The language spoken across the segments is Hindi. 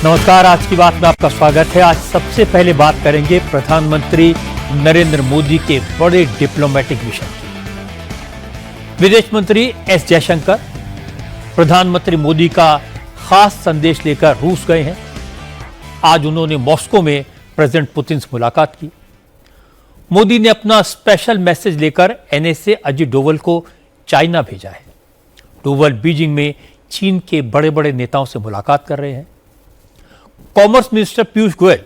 नमस्कार, आज की बात में आपका स्वागत है। आज सबसे पहले बात करेंगे प्रधानमंत्री नरेंद्र मोदी के बड़े डिप्लोमेटिक मिशन की। विदेश मंत्री एस जयशंकर प्रधानमंत्री मोदी का खास संदेश लेकर रूस गए हैं। आज उन्होंने मॉस्को में प्रेसिडेंट पुतिन से मुलाकात की। मोदी ने अपना स्पेशल मैसेज लेकर एनएसए अजित डोवल को चाइना भेजा है। डोवल बीजिंग में चीन के बड़े बड़े नेताओं से मुलाकात कर रहे हैं। कॉमर्स मिनिस्टर पीयूष गोयल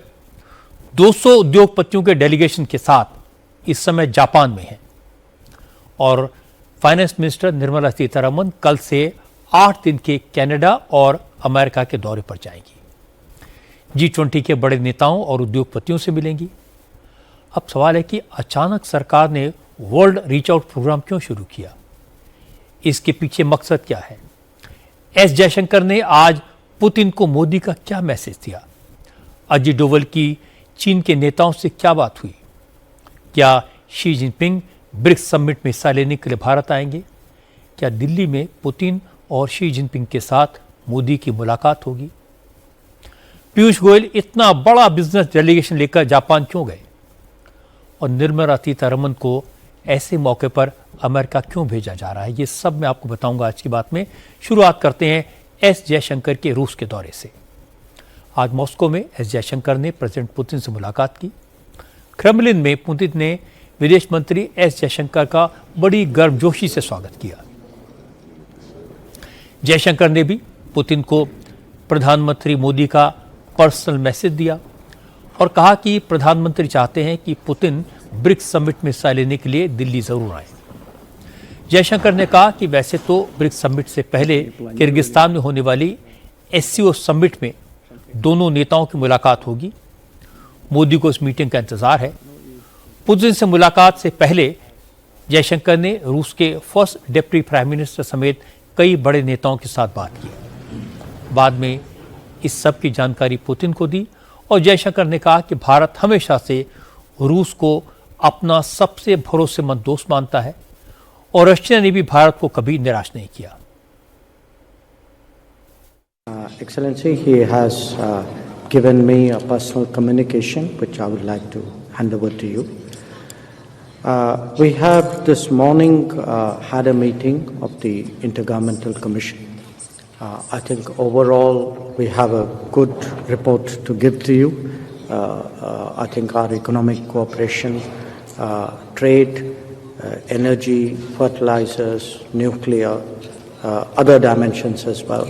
200 उद्योगपतियों के डेलीगेशन के साथ इस समय जापान में हैं और फाइनेंस मिनिस्टर निर्मला सीतारमण कल से 8 दिन के कनाडा और अमेरिका के दौरे पर जाएंगी। G20 के बड़े नेताओं और उद्योगपतियों से मिलेंगी। अब सवाल है कि अचानक सरकार ने वर्ल्ड रीच आउट प्रोग्राम क्यों शुरू किया? इसके पीछे मकसद क्या है? एस जयशंकर ने आज पुतिन को मोदी का क्या मैसेज दिया? अजित डोवल की चीन के नेताओं से क्या बात हुई? क्या शी जिनपिंग ब्रिक्स समिट में हिस्सा लेने के लिए भारत आएंगे? क्या दिल्ली में पुतिन और शी जिनपिंग के साथ मोदी की मुलाकात होगी? पीयूष गोयल इतना बड़ा बिजनेस डेलीगेशन लेकर जापान क्यों गए? और निर्मला सीतारमण को ऐसे मौके पर अमेरिका क्यों भेजा जा रहा है? ये सब मैं आपको बताऊंगा आज की बात में। शुरुआत करते हैं एस जयशंकर के रूस के दौरे से। आज मॉस्को में एस जयशंकर ने प्रेसिडेंट पुतिन से मुलाकात की। क्रेमलिन में पुतिन ने विदेश मंत्री एस जयशंकर का बड़ी गर्मजोशी से स्वागत किया। जयशंकर ने भी पुतिन को प्रधानमंत्री मोदी का पर्सनल मैसेज दिया और कहा कि प्रधानमंत्री चाहते हैं कि पुतिन ब्रिक्स समिट में हिस्सा लेने के लिए दिल्ली जरूर आए। जयशंकर ने कहा कि वैसे तो ब्रिक्स समिट से पहले किर्गिस्तान में होने वाली एससीओ समिट में दोनों नेताओं की मुलाकात होगी। मोदी को इस मीटिंग का इंतजार है। पुतिन से मुलाकात से पहले जयशंकर ने रूस के फर्स्ट डेप्यूटी प्राइम मिनिस्टर समेत कई बड़े नेताओं के साथ बात की। बाद में इस सब की जानकारी पुतिन को दी और जयशंकर ने कहा कि भारत हमेशा से रूस को अपना सबसे भरोसेमंद दोस्त मानता है और रशिया ने भी भारत को कभी निराश नहीं किया। Excellency, he has given me a personal communication which I would like to hand over to you. We have this morning had a meeting of the Intergovernmental Commission. I think overall we have a good report to give to you. I think our economic cooperation, trade, energy, fertilizers, nuclear, other dimensions as well.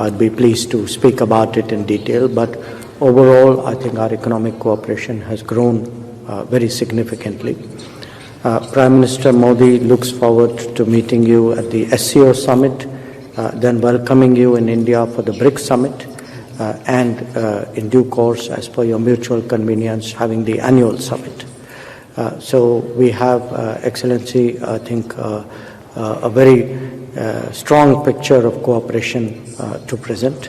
I'd be pleased to speak about it in detail, but overall I think our economic cooperation has grown very significantly. Prime Minister Modi looks forward to meeting you at the SCO summit, then welcoming you in India for the BRICS summit, and in due course, as per your mutual convenience, having the annual summit. So we have, Excellency, I think a very strong picture of cooperation to present.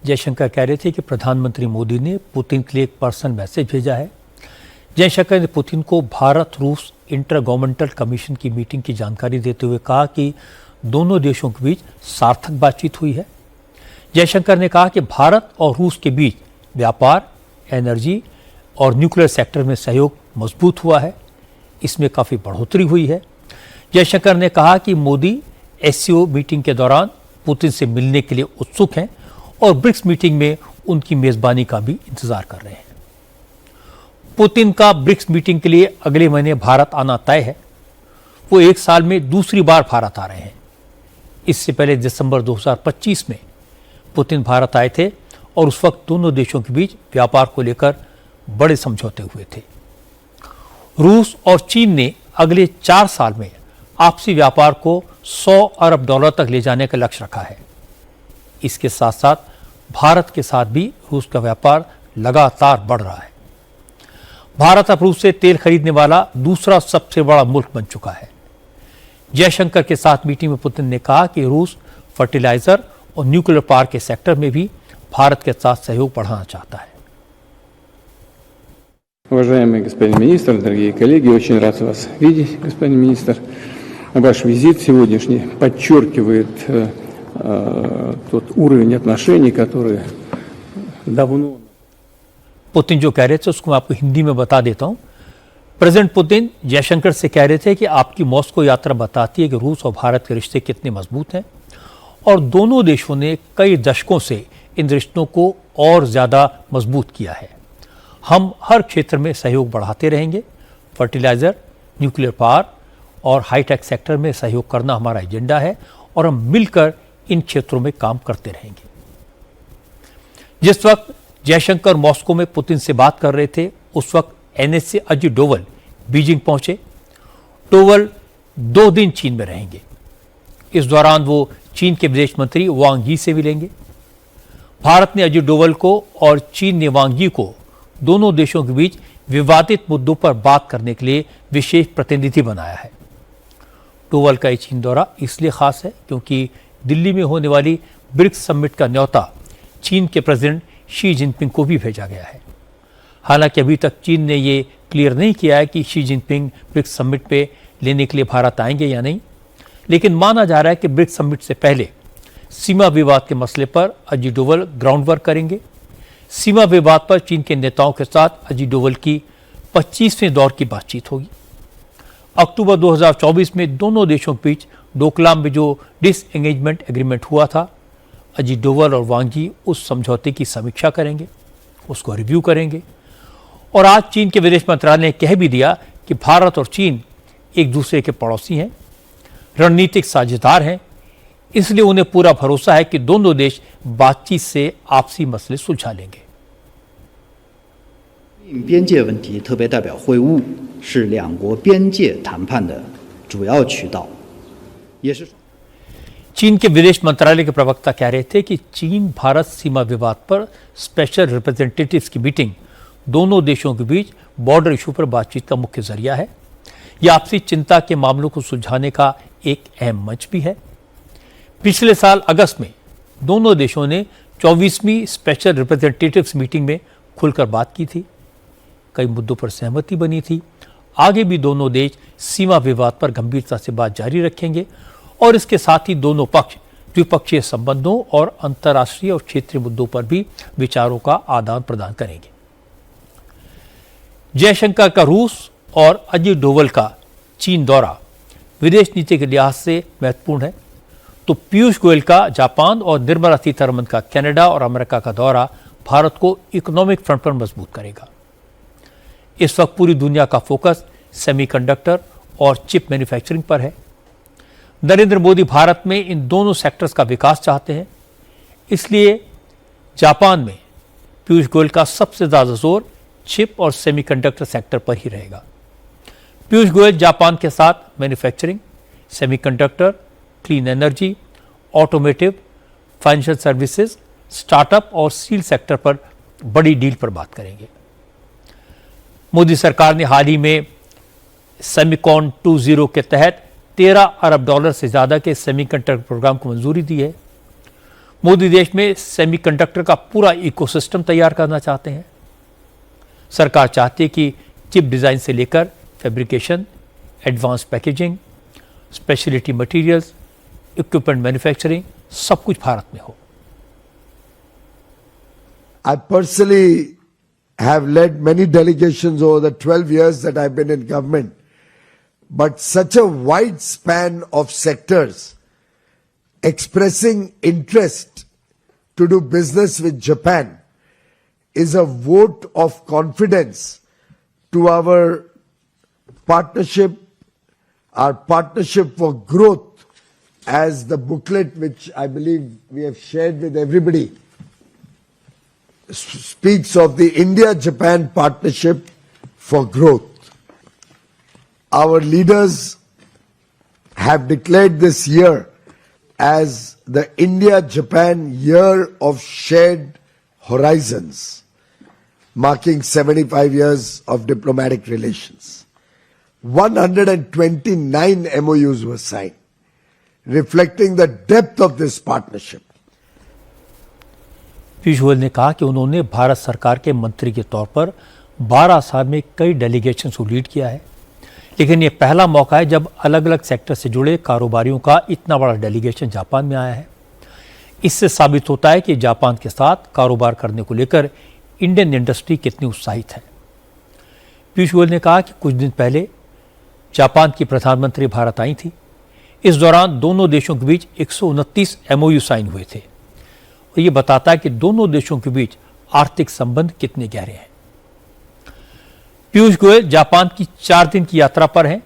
Jaishankar कह रहे थे कि प्रधानमंत्री मोदी ने पुतिन के लिए एक पर्सनल मैसेज भेजा है। जयशंकर ने पुतिन को भारत रूस इंटर गवर्नमेंटल कमीशन की मीटिंग की जानकारी देते हुए कहा कि दोनों देशों के बीच सार्थक बातचीत हुई है। जयशंकर ने कहा कि भारत और रूस के बीच व्यापार, एनर्जी और न्यूक्लियर सेक्टर में सहयोग मजबूत हुआ है। इसमें काफ़ी बढ़ोतरी हुई है। जयशंकर ने कहा कि मोदी एससीओ मीटिंग के दौरान पुतिन से मिलने के लिए उत्सुक हैं और ब्रिक्स मीटिंग में उनकी मेज़बानी का भी इंतजार कर रहे हैं। पुतिन का ब्रिक्स मीटिंग के लिए अगले महीने भारत आना तय है। वो एक साल में दूसरी बार भारत आ रहे हैं। इससे पहले दिसंबर 2025 में पुतिन भारत आए थे और उस वक्त दोनों देशों के बीच व्यापार को लेकर बड़े समझौते हुए थे। रूस और चीन ने अगले 4 साल में आपसी व्यापार को $100 अरब तक ले जाने का लक्ष्य रखा है। इसके साथ साथ भारत के साथ भी रूस का व्यापार लगातार बढ़ रहा है। भारत अब रूस से तेल खरीदने वाला दूसरा सबसे बड़ा मुल्क बन चुका है। जयशंकर के साथ मीटिंग में पुतिन ने कहा कि रूस फर्टिलाइजर और न्यूक्लियर पावर के सेक्टर में भी भारत के साथ सहयोग बढ़ाना चाहता है। Уважаемый господин министр, дорогие коллеги, очень рад вас видеть, господин министр. Ваш визит сегодняшний подчеркивает тот уровень отношений, который давно... पुतिन जो कह रहे थे उसको मैं आपको हिंदी में बता देता हूं। प्रेसिडेंट पुतिन जयशंकर से कह रहे थे कि आपकी मॉस्को यात्रा बताती है कि रूस और भारत के रिश्ते कितने मजबूत हैं और दोनों देशों ने कई दशकों से इन रिश्तों को और ज़्यादा मजबूत किया है। हम हर क्षेत्र में सहयोग बढ़ाते रहेंगे। फर्टिलाइज़र, न्यूक्लियर पावर और हाईटेक सेक्टर में सहयोग करना हमारा एजेंडा है और हम मिलकर इन क्षेत्रों में काम करते रहेंगे। जिस वक्त जयशंकर मॉस्को में पुतिन से बात कर रहे थे उस वक्त एनएसए अजित डोवल बीजिंग पहुंचे। डोवल 2 दिन चीन में रहेंगे। इस दौरान वो चीन के विदेश मंत्री वांग यी से मिलेंगे। भारत ने अजित डोवल को और चीन ने वांग यी को दोनों देशों के बीच विवादित मुद्दों पर बात करने के लिए विशेष प्रतिनिधि बनाया है। डोवल का ये चीन दौरा इसलिए खास है क्योंकि दिल्ली में होने वाली ब्रिक्स समिट का न्योता चीन के प्रेसिडेंट शी जिनपिंग को भी भेजा गया है। हालांकि अभी तक चीन ने ये क्लियर नहीं किया है कि शी जिनपिंग ब्रिक्स समिट पे लेने के लिए भारत आएंगे या नहीं, लेकिन माना जा रहा है कि ब्रिक्स समिट से पहले सीमा विवाद के मसले पर अजित डोवल ग्राउंड वर्क करेंगे। सीमा विवाद पर चीन के नेताओं के साथ अजित डोवल की 25वें दौर की बातचीत होगी। अक्टूबर 2024 में दोनों देशों के बीच डोकलाम में जो डिसएंगेजमेंट एग्रीमेंट हुआ था, अजित डोवल और वांग यी उस समझौते की समीक्षा करेंगे, उसको रिव्यू करेंगे। और आज चीन के विदेश मंत्रालय ने कह भी दिया कि भारत और चीन एक दूसरे के पड़ोसी हैं, रणनीतिक साझेदार हैं, इसलिए उन्हें पूरा भरोसा है कि दोनों देश बातचीत से आपसी मसले सुलझा लेंगे। 边界问题特别代表会晤是两国边界谈判的主要渠道，也是 चीन के विदेश मंत्रालय के प्रवक्ता कह रहे थे कि चीन भारत सीमा विवाद पर स्पेशल रिप्रेजेंटेटिव्स की मीटिंग दोनों देशों के बीच बॉर्डर इशू पर बातचीत का मुख्य जरिया है। यह आपसी चिंता के मामलों को सुलझाने का एक अहम मंच भी है। पिछले साल अगस्त में दोनों देशों ने 24वीं स्पेशल रिप्रेजेंटेटिव्स मीटिंग में खुलकर बात की थी। कई मुद्दों पर सहमति बनी थी। आगे भी दोनों देश सीमा विवाद पर गंभीरता से बात जारी रखेंगे और इसके साथ ही दोनों पक्ष द्विपक्षीय संबंधों और अंतर्राष्ट्रीय और क्षेत्रीय मुद्दों पर भी विचारों का आदान प्रदान करेंगे। जयशंकर का रूस और अजित डोवल का चीन दौरा विदेश नीति के लिहाज से महत्वपूर्ण है, तो पीयूष गोयल का जापान और निर्मला सीतारमण का कनाडा और अमेरिका का दौरा भारत को इकोनॉमिक फ्रंट पर मजबूत करेगा। इस वक्त पूरी दुनिया का फोकस सेमीकंडक्टर और चिप मैन्युफैक्चरिंग पर है। नरेंद्र मोदी भारत में इन दोनों सेक्टर्स का विकास चाहते हैं, इसलिए जापान में पीयूष गोयल का सबसे ज्यादा जोर चिप और सेमीकंडक्टर सेक्टर पर ही रहेगा। पीयूष गोयल जापान के साथ manufacturing, semiconductor, clean energy, automotive, financial services, startup और स्टील सेक्टर पर बड़ी डील पर बात करेंगे। मोदी सरकार ने हाल ही में सेमिकॉन 2.0 के तहत $13 अरब से ज्यादा के सेमीकंडक्टर प्रोग्राम को मंजूरी दी है। मोदी देश में सेमीकंडक्टर का पूरा इकोसिस्टम तैयार करना चाहते हैं। सरकार चाहती है कि चिप डिजाइन से लेकर fabrication, advance packaging, speciality materials, equipment manufacturing सब कुछ भारत में हो। I personally have led many delegations over the 12 years that I've been in government, but such a wide span of sectors expressing interest to do business with Japan is a vote of confidence to our partnership for growth, as the booklet which I believe we have shared with everybody speaks of the India-Japan Partnership for Growth. Our leaders have declared this year as the India-Japan Year of Shared Horizons, marking 75 years of diplomatic relations. 129 MOUs were signed, reflecting the depth of this partnership. Piyush Goyal ने कहा कि उन्होंने भारत सरकार के मंत्री के तौर पर 12 साल में कई डेलीगेशन को लीड किया है, लेकिन ये पहला मौका है जब अलग अलग सेक्टर से जुड़े कारोबारियों का इतना बड़ा डेलीगेशन जापान में आया है। इससे साबित होता है कि जापान के साथ कारोबार करने को लेकर इंडियन इंडस्ट्री कितनी उत्साहित है। पीयूष गोयल ने कहा कि कुछ दिन पहले जापान की प्रधानमंत्री भारत आई थी। इस दौरान दोनों देशों के बीच 129 MOU साइन हुए थे और ये बताता है कि दोनों देशों के बीच आर्थिक संबंध कितने गहरे हैं। पीयूष गोयल जापान की 4 दिन की यात्रा पर हैं,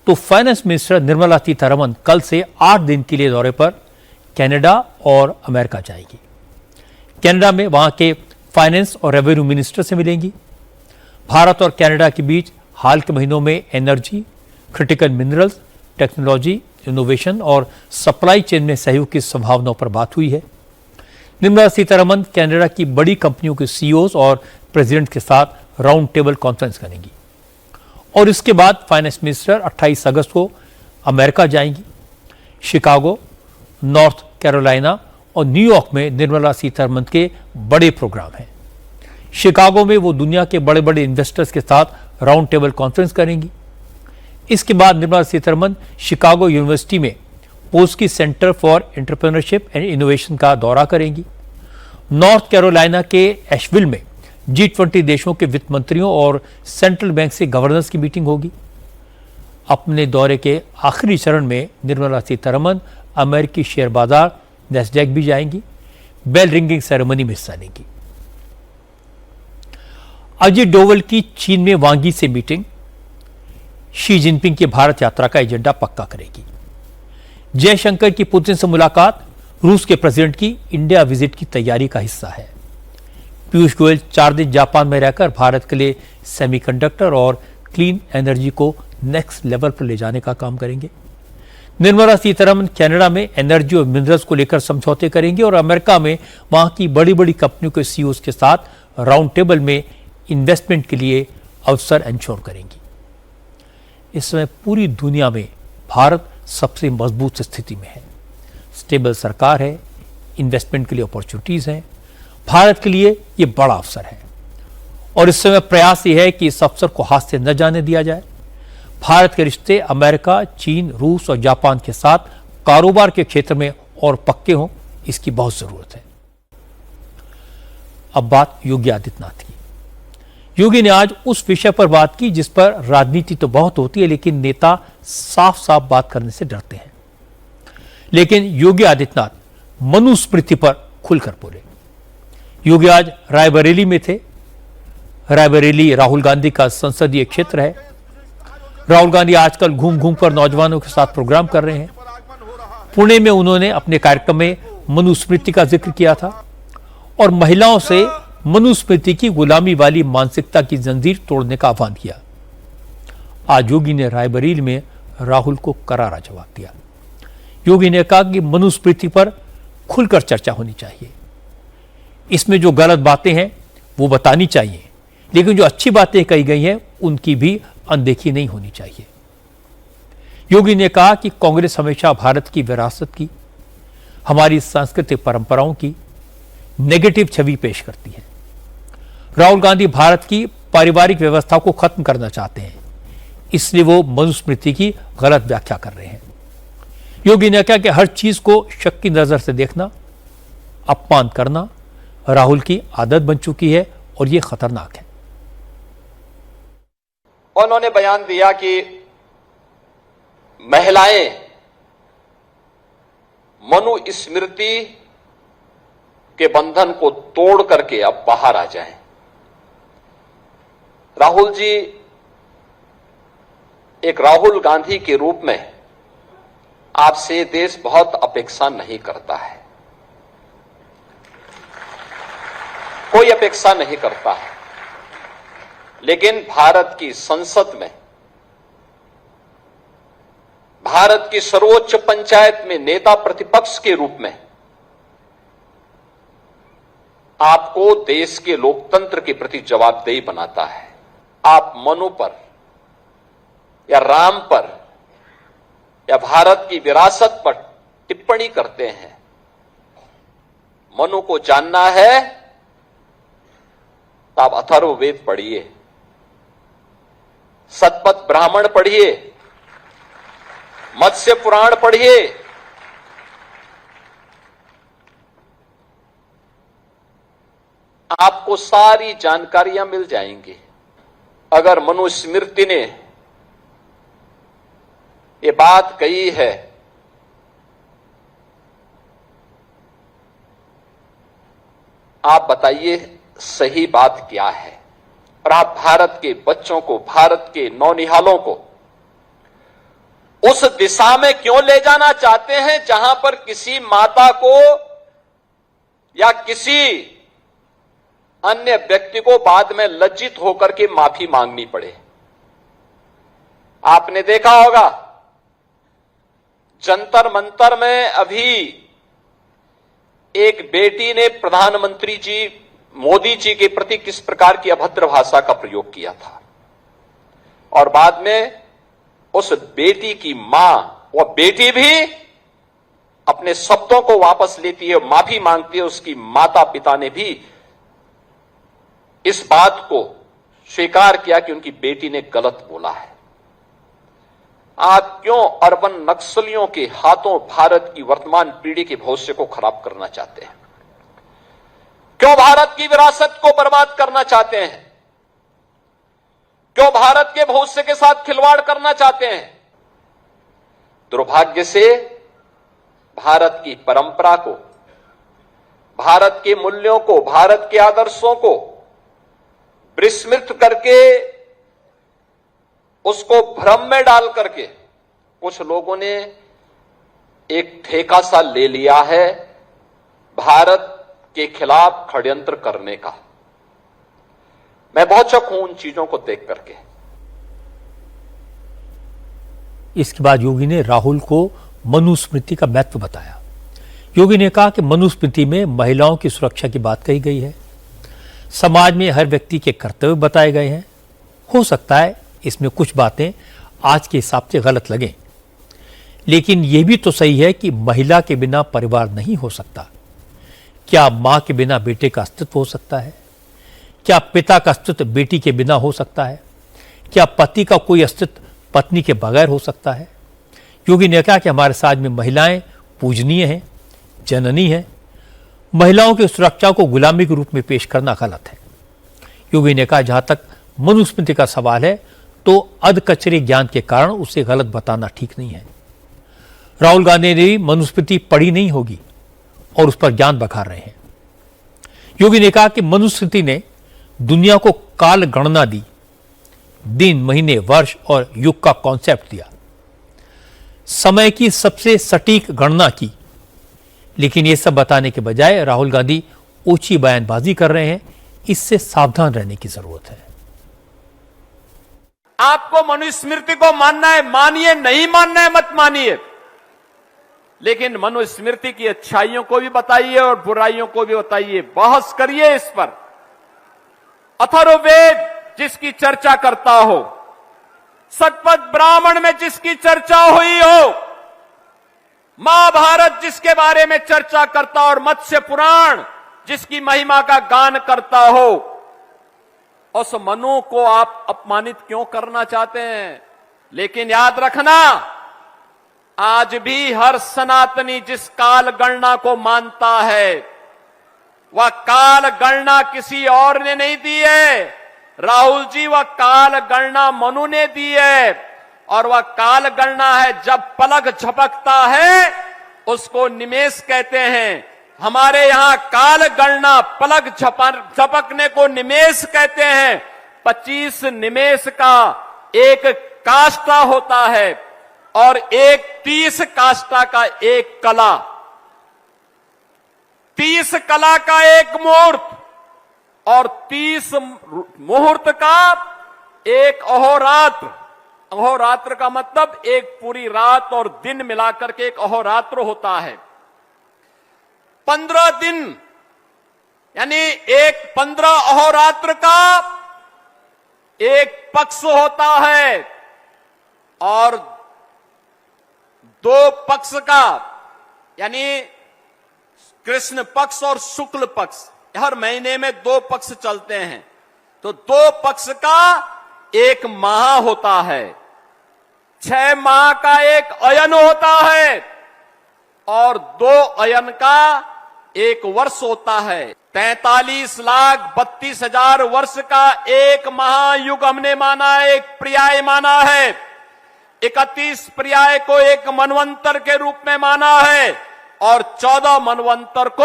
तो फाइनेंस मिनिस्टर निर्मला सीतारमण कल से 8 दिन के लिए दौरे पर कनाडा और अमेरिका जाएंगी। कनाडा में वहां के फाइनेंस और रेवेन्यू मिनिस्टर से मिलेंगी। भारत और कनाडा के बीच हाल के महीनों में energy, critical minerals, technology, innovation और सप्लाई चेन में सहयोग की संभावनाओं पर बात हुई है। निर्मला सीतारमण कनाडा की बड़ी कंपनियों के CEOs और प्रेसिडेंट के साथ राउंड टेबल कॉन्फ्रेंस करेंगी और इसके बाद फाइनेंस मिनिस्टर 28 अगस्त को अमेरिका जाएंगी। शिकागो, नॉर्थ कैरोलिना और न्यूयॉर्क में निर्मला सीतारमण के बड़े प्रोग्राम हैं। शिकागो में वो दुनिया के बड़े बड़े इन्वेस्टर्स के साथ राउंड टेबल कॉन्फ्रेंस करेंगी। इसके बाद निर्मला सीतारमण शिकागो यूनिवर्सिटी में Polsky center for entrepreneurship and innovation का दौरा करेंगी। नॉर्थ कैरोलिना के एशविल में G20 देशों के वित्त मंत्रियों और सेंट्रल बैंक से गवर्नर्स की मीटिंग होगी। अपने दौरे के आखिरी चरण में निर्मला सीतारमण अमेरिकी शेयर बाजार नैस्डैक भी जाएंगी। बेल रिंगिंग सेरेमनी में हिस्सा लेंगी। अजित डोवल की चीन में वांगी से मीटिंग शी जिनपिंग की भारत यात्रा का एजेंडा पक्का करेगी। जयशंकर की पुतिन से मुलाकात रूस के प्रेसिडेंट की इंडिया विजिट की तैयारी का हिस्सा है। पीयूष गोयल 4 दिन जापान में रहकर भारत के लिए सेमीकंडक्टर और क्लीन एनर्जी को नेक्स्ट लेवल पर ले जाने का काम करेंगे। निर्मला सीतारमण कनाडा में एनर्जी और मिनरल्स को लेकर समझौते करेंगे और अमेरिका में वहां की बड़ी बड़ी कंपनियों के CEOs के साथ राउंड टेबल में इन्वेस्टमेंट के लिए अवसर इंश्योर करेंगी। इस समय पूरी दुनिया में भारत सबसे मजबूत स्थिति में है। स्टेबल सरकार है, इन्वेस्टमेंट के लिए अपॉर्चुनिटीज हैं। भारत के लिए ये बड़ा अवसर है और इस समय प्रयास ये है कि इस अवसर को हाथ से न जाने दिया जाए। भारत के रिश्ते अमेरिका, चीन, रूस और जापान के साथ कारोबार के क्षेत्र में और पक्के हों, इसकी बहुत जरूरत है। अब बात योगी आदित्यनाथ की। योगी ने आज उस विषय पर बात की जिस पर राजनीति तो बहुत होती है, लेकिन नेता साफ साफ बात करने से डरते हैं। लेकिन योगी आदित्यनाथ मनुस्मृति पर खुलकर बोले। योगी आज रायबरेली में थे। रायबरेली राहुल गांधी का संसदीय क्षेत्र है। राहुल गांधी आजकल घूम घूम कर नौजवानों के साथ प्रोग्राम कर रहे हैं। पुणे में उन्होंने अपने कार्यक्रम में मनुस्मृति का जिक्र किया था और महिलाओं से मनुस्मृति की गुलामी वाली मानसिकता की जंजीर तोड़ने का आह्वान किया। आज योगी ने रायबरेली में राहुल को करारा जवाब दिया। योगी ने कहा कि मनुस्मृति पर खुलकर चर्चा होनी चाहिए। इसमें जो गलत बातें हैं वो बतानी चाहिए, लेकिन जो अच्छी बातें कही गई हैं उनकी भी अनदेखी नहीं होनी चाहिए। योगी ने कहा कि कांग्रेस हमेशा भारत की विरासत की, हमारी सांस्कृतिक परंपराओं की नेगेटिव छवि पेश करती है। राहुल गांधी भारत की पारिवारिक व्यवस्था को खत्म करना चाहते हैं, इसलिए वो मनुस्मृति की गलत व्याख्या कर रहे हैं। योगी ने कहा कि हर चीज को शक की नजर से देखना, अपमान करना राहुल की आदत बन चुकी है और ये खतरनाक है। उन्होंने बयान दिया कि महिलाएं मनुस्मृति के बंधन को तोड़ करके अब बाहर आ जाएं। राहुल जी एक राहुल गांधी के रूप में आपसे देश बहुत अपेक्षा नहीं करता है, कोई अपेक्षा नहीं करता है, लेकिन भारत की संसद में, भारत की सर्वोच्च पंचायत में नेता प्रतिपक्ष के रूप में आपको देश के लोकतंत्र के प्रति जवाबदेही बनाता है। आप मनु पर या राम पर या भारत की विरासत पर टिप्पणी करते हैं। मनु को जानना है तो आप अथर्ववेद पढ़िए, शतपथ ब्राह्मण पढ़िए, मत्स्य पुराण पढ़िए, आपको सारी जानकारियां मिल जाएंगी। अगर मनुस्मृति ने ये बात कही है आप बताइए सही बात क्या है। और आप भारत के बच्चों को, भारत के नौनिहालों को उस दिशा में क्यों ले जाना चाहते हैं जहां पर किसी माता को या किसी अन्य व्यक्ति को बाद में लज्जित होकर के माफी मांगनी पड़े। आपने देखा होगा जंतर मंतर में अभी एक बेटी ने प्रधानमंत्री जी मोदी जी के प्रति किस प्रकार की अभद्र भाषा का प्रयोग किया था, और बाद में उस बेटी की मां, वह बेटी भी अपने शब्दों को वापस लेती है, माफी मांगती है। उसकी माता पिता ने भी इस बात को स्वीकार किया कि उनकी बेटी ने गलत बोला है। आप क्यों अर्बन नक्सलियों के हाथों भारत की वर्तमान पीढ़ी के भविष्य को खराब करना चाहते हैं? क्यों भारत की विरासत को बर्बाद करना चाहते हैं? क्यों भारत के भविष्य के साथ खिलवाड़ करना चाहते हैं? दुर्भाग्य से भारत की परंपरा को, भारत के मूल्यों को, भारत के आदर्शों को विस्मृत करके, उसको भ्रम में डाल करके कुछ लोगों ने एक ठेका सा ले लिया है भारत के खिलाफ षड्यंत्र करने का। मैं बहुत शक हूं उन चीजों को देख करके। इसके बाद योगी ने राहुल को मनुस्मृति का महत्व बताया। योगी ने कहा कि मनुस्मृति में महिलाओं की सुरक्षा की बात कही गई है, समाज में हर व्यक्ति के कर्तव्य बताए गए हैं। हो सकता है इसमें कुछ बातें आज के हिसाब से गलत लगें, लेकिन यह भी तो सही है कि महिला के बिना परिवार नहीं हो सकता। क्या मां के बिना बेटे का अस्तित्व हो सकता है? क्या पिता का अस्तित्व बेटी के बिना हो सकता है? क्या पति का कोई अस्तित्व पत्नी के बगैर हो सकता है? योगी ने कहा कि हमारे समाज में महिलाएं पूजनीय हैं, जननी हैं। महिलाओं की सुरक्षा को गुलामी के रूप में पेश करना गलत है। योगी ने कहा जहां तक मनुस्मृति का सवाल है तो अधकचरे ज्ञान के कारण उसे गलत बताना ठीक नहीं है। राहुल गांधी ने भी मनुस्मृति पढ़ी नहीं होगी और उस पर ज्ञान बखार रहे हैं। योगी ने कहा कि मनुस्मृति ने दुनिया को काल गणना दी, दिन, महीने, वर्ष और युग का कॉन्सेप्ट दिया, समय की सबसे सटीक गणना की। लेकिन यह सब बताने के बजाय राहुल गांधी ऊंची बयानबाजी कर रहे हैं। इससे सावधान रहने की जरूरत है। आपको मनुस्मृति को मानना है मानिए, नहीं मानना है मत मानिए, लेकिन मनुस्मृति की अच्छाइयों को भी बताइए और बुराइयों को भी बताइए। बहस करिए इस पर। अथर्ववेद जिसकी चर्चा करता हो, शतपथ ब्राह्मण में जिसकी चर्चा हुई हो, महाभारत जिसके बारे में चर्चा करता और मत्स्य पुराण जिसकी महिमा का गान करता हो, उस मनु को आप अपमानित क्यों करना चाहते हैं? लेकिन याद रखना, आज भी हर सनातनी जिस काल गणना को मानता है, वह काल गणना किसी और ने नहीं दी है। राहुल जी, वह काल गणना मनु ने दी है, और वह काल गणना है जब पलक झपकता है उसको निमेष कहते हैं। हमारे यहां काल गणना पलक झपकने को निमेष कहते हैं। 25 निमेष का एक काष्ठा होता है और एक 30 काष्ठा का एक कला, 30 कला का एक मुहूर्त और 30 मुहूर्त का एक अहोरात्र। अहोरात्र का मतलब एक पूरी रात और दिन मिलाकर के एक अहोरात्र होता है। 15 दिन यानी एक 15 अहोरात्र का एक पक्ष होता है और 2 पक्ष का यानी कृष्ण पक्ष और शुक्ल पक्ष, हर महीने में 2 पक्ष चलते हैं, तो 2 पक्ष का एक माह होता है। 6 माह का एक अयन होता है और 2 अयन का एक वर्ष होता है। 43,32,000 वर्ष का एक महायुग हमने माना है, एक पर्याय माना है। 31 पर्याय को एक मनवंतर के रूप में माना है और 14 मनवंतर को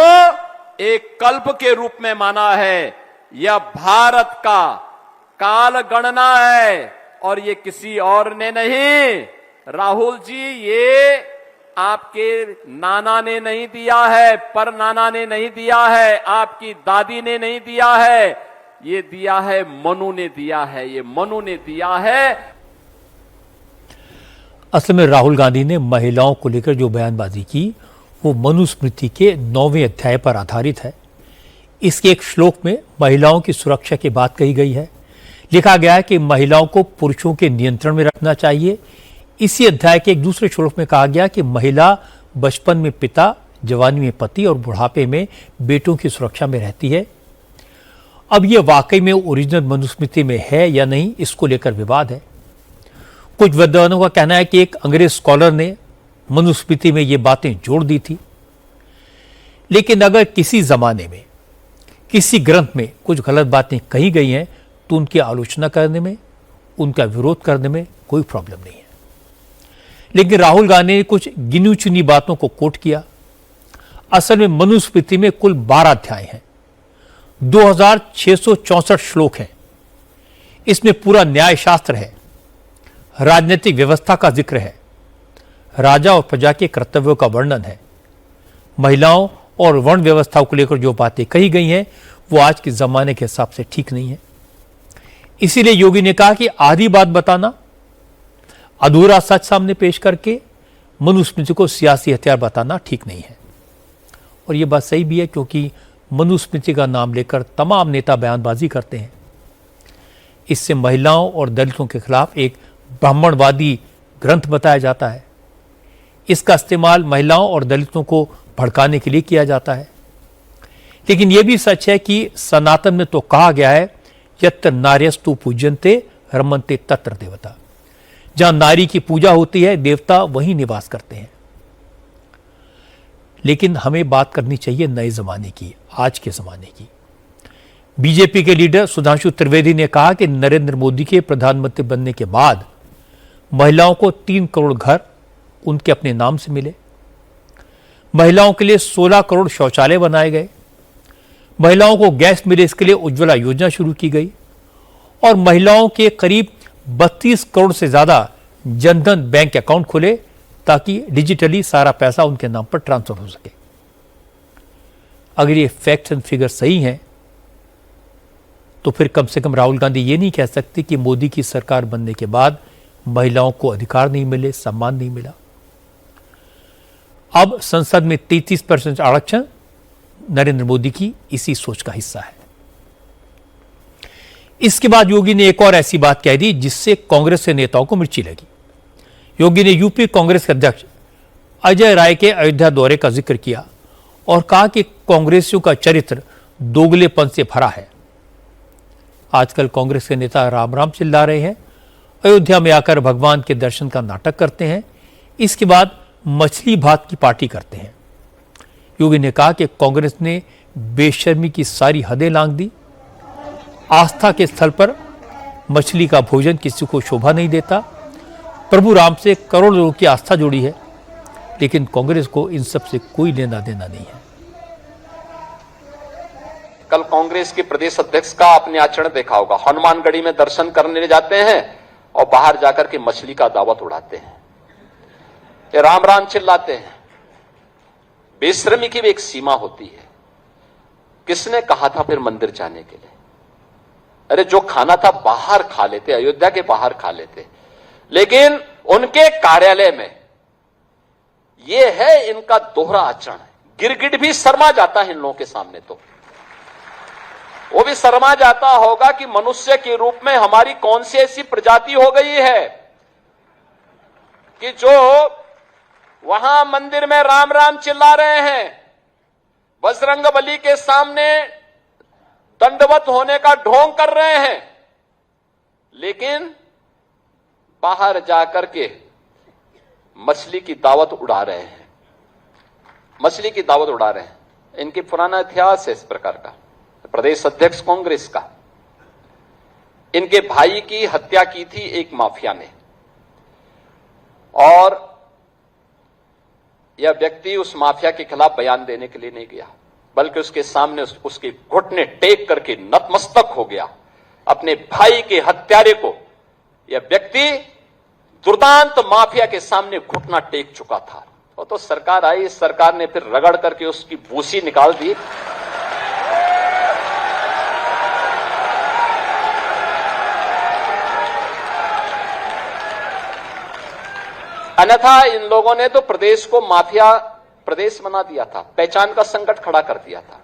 एक कल्प के रूप में माना है। यह भारत का काल गणना है और ये किसी और ने नहीं। राहुल जी, ये आपके नाना ने नहीं दिया है, पर नाना ने नहीं दिया है, आपकी दादी ने नहीं दिया है, ये दिया है मनु ने दिया है, ये मनु ने दिया है। असल में राहुल गांधी ने महिलाओं को लेकर जो बयानबाजी की वो मनुस्मृति के 9वें अध्याय पर आधारित है। इसके एक श्लोक में महिलाओं की सुरक्षा की बात कही गई है। लिखा गया है कि महिलाओं को पुरुषों के नियंत्रण में रखना चाहिए। इसी अध्याय के एक दूसरे श्लोक में कहा गया कि महिला बचपन में पिता, जवानी में पति और बुढ़ापे में बेटों की सुरक्षा में रहती है। अब यह वाकई में ओरिजिनल मनुस्मृति में है या नहीं, इसको लेकर विवाद है। कुछ विद्वानों का कहना है कि एक अंग्रेज स्कॉलर ने मनुस्मृति में ये बातें जोड़ दी थी। लेकिन अगर किसी जमाने में किसी ग्रंथ में कुछ गलत बातें कही गई हैं तो उनकी आलोचना करने में, उनका विरोध करने में कोई प्रॉब्लम नहीं है। लेकिन राहुल गांधी ने कुछ गिनी चुनी बातों को कोट किया। असल में मनुस्मृति में कुल 12 अध्याय हैं, 2664 श्लोक हैं। इसमें पूरा न्याय शास्त्र है, राजनीतिक व्यवस्था का जिक्र है, राजा और प्रजा के कर्तव्यों का वर्णन है। महिलाओं और वर्ण व्यवस्था को लेकर जो बातें कही गई हैं वो आज के जमाने के हिसाब से ठीक नहीं है। इसीलिए योगी ने कहा कि आधी बात बताना, अधूरा सच सामने पेश करके मनुस्मृति को सियासी हथियार बताना ठीक नहीं है। और ये बात सही भी है, क्योंकि मनुस्मृति का नाम लेकर तमाम नेता बयानबाजी करते हैं। इससे महिलाओं और दलितों के खिलाफ एक ब्राह्मणवादी ग्रंथ बताया जाता है। इसका इस्तेमाल महिलाओं और दलितों को भड़काने के लिए किया जाता है। लेकिन यह भी सच है कि सनातन में तो कहा गया है, यत्र नार्यस्तु पूज्यन्ते रमन्ते तत्र देवता। जहां नारी की पूजा होती है, देवता वहीं निवास करते हैं। लेकिन हमें बात करनी चाहिए नए जमाने की, आज के जमाने की। बीजेपी के लीडर सुधांशु त्रिवेदी ने कहा कि नरेंद्र मोदी के प्रधानमंत्री बनने के बाद महिलाओं को 3 करोड़ घर उनके अपने नाम से मिले। महिलाओं के लिए 16 करोड़ शौचालय बनाए गए। महिलाओं को गैस मिले, इसके लिए उज्ज्वला योजना शुरू की गई। और महिलाओं के करीब 32 करोड़ से ज्यादा जनधन बैंक अकाउंट खुले ताकि डिजिटली सारा पैसा उनके नाम पर ट्रांसफर हो सके। अगर ये फैक्ट्स एंड फिगर सही हैं तो फिर कम से कम राहुल गांधी ये नहीं कह सकते कि मोदी की सरकार बनने के बाद महिलाओं को अधिकार नहीं मिले, सम्मान नहीं मिला। अब संसद में 33% आरक्षण नरेंद्र मोदी की इसी सोच का हिस्सा है। इसके बाद योगी ने एक और ऐसी बात कह दी जिससे कांग्रेस के नेताओं को मिर्ची लगी। योगी ने यूपी कांग्रेस के अध्यक्ष अजय राय के अयोध्या दौरे का जिक्र किया और कहा कि कांग्रेसियों का चरित्र दोगलेपन से भरा है। आजकल कांग्रेस के नेता राम राम चिल्ला रहे हैं, अयोध्या में आकर भगवान के दर्शन का नाटक करते हैं, इसके बाद मछली भात की पार्टी करते हैं। योगी ने कहा कि कांग्रेस ने बेशर्मी की सारी हदें लांघ दी। आस्था के स्थल पर मछली का भोजन किसी को शोभा नहीं देता। प्रभु राम से करोड़ों लोगों की आस्था जुड़ी है, लेकिन कांग्रेस को इन सब से कोई लेना देना नहीं है। कल कांग्रेस के प्रदेश अध्यक्ष का आपने आचरण देखा होगा। हनुमानगढ़ी में दर्शन करने जाते हैं और बाहर जाकर के मछली का दावत उड़ाते हैं, ये राम राम चिल्लाते हैं। बेशर्मी की भी एक सीमा होती है। किसने कहा था फिर मंदिर जाने के लिए? अरे जो खाना था बाहर खा लेते, अयोध्या के बाहर खा लेते। लेकिन उनके कार्यालय में यह है इनका दोहरा आचरण। गिरगिट भी शर्मा जाता है इन लोगों के सामने। तो वो भी शर्मा जाता होगा कि मनुष्य के रूप में हमारी कौन सी ऐसी प्रजाति हो गई है कि जो वहां मंदिर में राम राम चिल्ला रहे हैं, बजरंगबली के सामने दंडवत होने का ढोंग कर रहे हैं, लेकिन बाहर जाकर के मछली की दावत उड़ा रहे हैं। मछली की दावत उड़ा रहे हैं। इनकी पुराना इतिहास है इस प्रकार का। प्रदेश अध्यक्ष कांग्रेस का, इनके भाई की हत्या की थी एक माफिया ने, और यह व्यक्ति उस माफिया के खिलाफ बयान देने के लिए नहीं गया, बल्कि उसके सामने उसके घुटने टेक करके नतमस्तक हो गया। अपने भाई के हत्यारे को यह व्यक्ति दुर्दांत माफिया के सामने घुटना टेक चुका था। और तो सरकार आई, इस सरकार ने फिर रगड़ करके उसकी भूसी निकाल दी। अन्यथा इन लोगों ने तो प्रदेश को माफिया प्रदेश बना दिया था, पहचान का संकट खड़ा कर दिया था।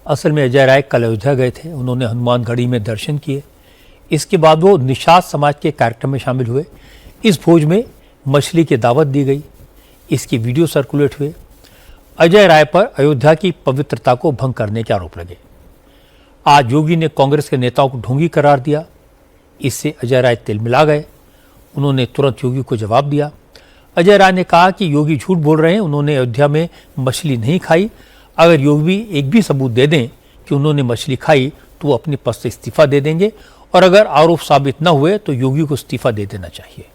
असल में अजय राय कल अयोध्या गए थे, उन्होंने हनुमानगढ़ी में दर्शन किए। इसके बाद वो निषाद समाज के कार्यक्रम में शामिल हुए। इस भोज में मछली की दावत दी गई, इसकी वीडियो सर्कुलेट हुए। अजय राय पर अयोध्या की पवित्रता को भंग करने के आरोप लगे। आज योगी ने कांग्रेस के नेताओं को ढोंगी करार दिया, इससे अजय राय तिलमिला गए। उन्होंने तुरंत योगी को जवाब दिया। अजय राय ने कहा कि योगी झूठ बोल रहे हैं, उन्होंने अयोध्या में मछली नहीं खाई। अगर योगी एक भी सबूत दे दें कि उन्होंने मछली खाई तो वो अपने पद से इस्तीफा दे देंगे, और अगर आरोप साबित न हुए तो योगी को इस्तीफा दे देना चाहिए।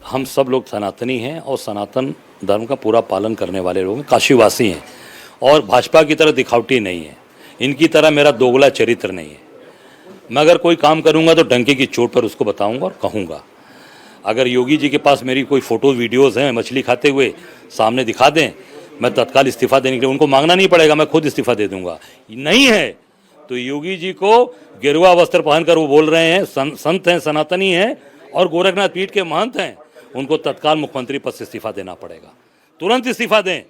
हम सब लोग सनातनी हैं और सनातन धर्म का पूरा पालन करने वाले लोग हैं, काशीवासी हैं, और भाजपा की तरह दिखावटी नहीं है, इनकी तरह मेरा दोगला चरित्र नहीं है। मैं अगर कोई काम करूंगा तो डंके की चोट पर उसको बताऊंगा और कहूंगा। अगर योगी जी के पास मेरी कोई फोटो वीडियोस हैं मछली खाते हुए, सामने दिखा दें, मैं तत्काल इस्तीफा देने के लिए उनको मांगना नहीं पड़ेगा, मैं खुद इस्तीफा दे दूंगा। नहीं है तो योगी जी को गेरुआ वस्त्र पहनकर वो बोल रहे हैं संत हैं, सनातनी हैं और गोरखनाथ पीठ के महंत हैं, उनको तत्काल मुख्यमंत्री पद से इस्तीफा देना पड़ेगा। तुरंत इस्तीफा दें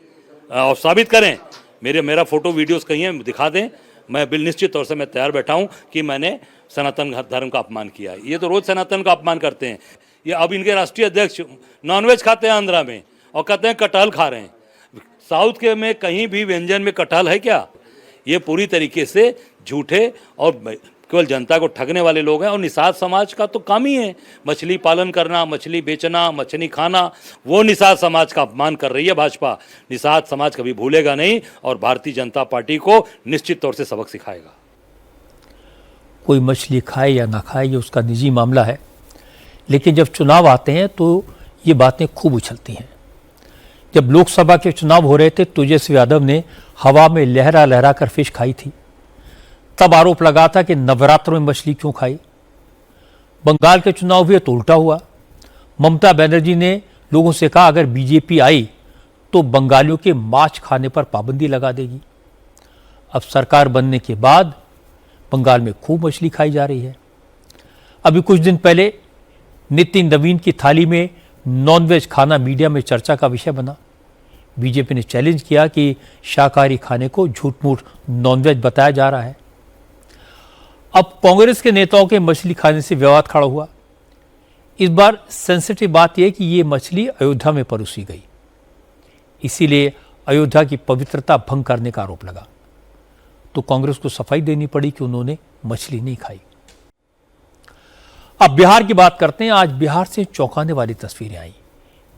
और साबित करें, मेरा फोटो वीडियोस कहीं है, दिखा दें। मैं बिल निश्चित तौर से मैं तैयार बैठा हूं कि मैंने सनातन धर्म का अपमान किया है। ये तो रोज सनातन का अपमान करते हैं। ये अब इनके राष्ट्रीय अध्यक्ष नॉनवेज खाते हैं आंध्रा में और कहते हैं कटहल खा रहे हैं। साउथ के में कहीं भी व्यंजन में कटहल है क्या? ये पूरी तरीके से झूठे और केवल जनता को ठगने वाले लोग हैं। और निषाद समाज का तो काम ही है मछली पालन करना, मछली बेचना, मछली खाना। वो निषाद समाज का अपमान कर रही है भाजपा। निषाद समाज कभी भूलेगा नहीं और भारतीय जनता पार्टी को निश्चित तौर से सबक सिखाएगा। कोई मछली खाए या ना खाए ये उसका निजी मामला है, लेकिन जब चुनाव आते हैं तो ये बातें खूब उछलती हैं। जब लोकसभा के चुनाव हो रहे थे, तेजस्वी यादव ने हवा में लहरा लहरा कर फिश खाई थी। तब आरोप लगा था कि नवरात्रों में मछली क्यों खाई। बंगाल के चुनाव हुए तो उल्टा हुआ। ममता बनर्जी ने लोगों से कहा अगर बीजेपी आई तो बंगालियों के मांस खाने पर पाबंदी लगा देगी। अब सरकार बनने के बाद बंगाल में खूब मछली खाई जा रही है। अभी कुछ दिन पहले नितिन नवीन की थाली में नॉनवेज खाना मीडिया में चर्चा का विषय बना। बीजेपी ने चैलेंज किया कि शाकाहारी खाने को झूठ-मूठ नॉनवेज बताया जा रहा है। अब कांग्रेस के नेताओं के मछली खाने से विवाद खड़ा हुआ। इस बार सेंसिटिव बात यह कि ये मछली अयोध्या में परोसी गई, इसीलिए अयोध्या की पवित्रता भंग करने का आरोप लगा। तो कांग्रेस को सफाई देनी पड़ी कि उन्होंने मछली नहीं खाई। अब बिहार की बात करते हैं। आज बिहार से चौंकाने वाली तस्वीरें आई।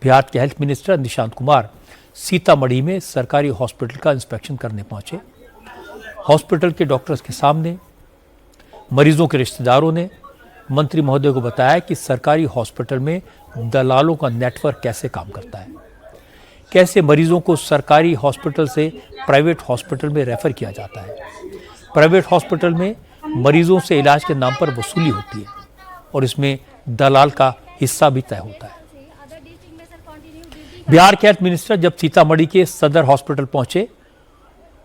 बिहार के हेल्थ मिनिस्टर निशांत कुमार सीतामढ़ी में सरकारी हॉस्पिटल का इंस्पेक्शन करने पहुंचे। हॉस्पिटल के डॉक्टर्स के सामने मरीजों के रिश्तेदारों ने मंत्री महोदय को बताया कि सरकारी हॉस्पिटल में दलालों का नेटवर्क कैसे काम करता है, कैसे मरीजों को सरकारी हॉस्पिटल से प्राइवेट हॉस्पिटल में रेफर किया जाता है। प्राइवेट हॉस्पिटल में मरीजों से इलाज के नाम पर वसूली होती है और इसमें दलाल का हिस्सा भी तय होता है। बिहार के हेल्थ मिनिस्टर जब सीतामढ़ी के सदर हॉस्पिटल पहुंचे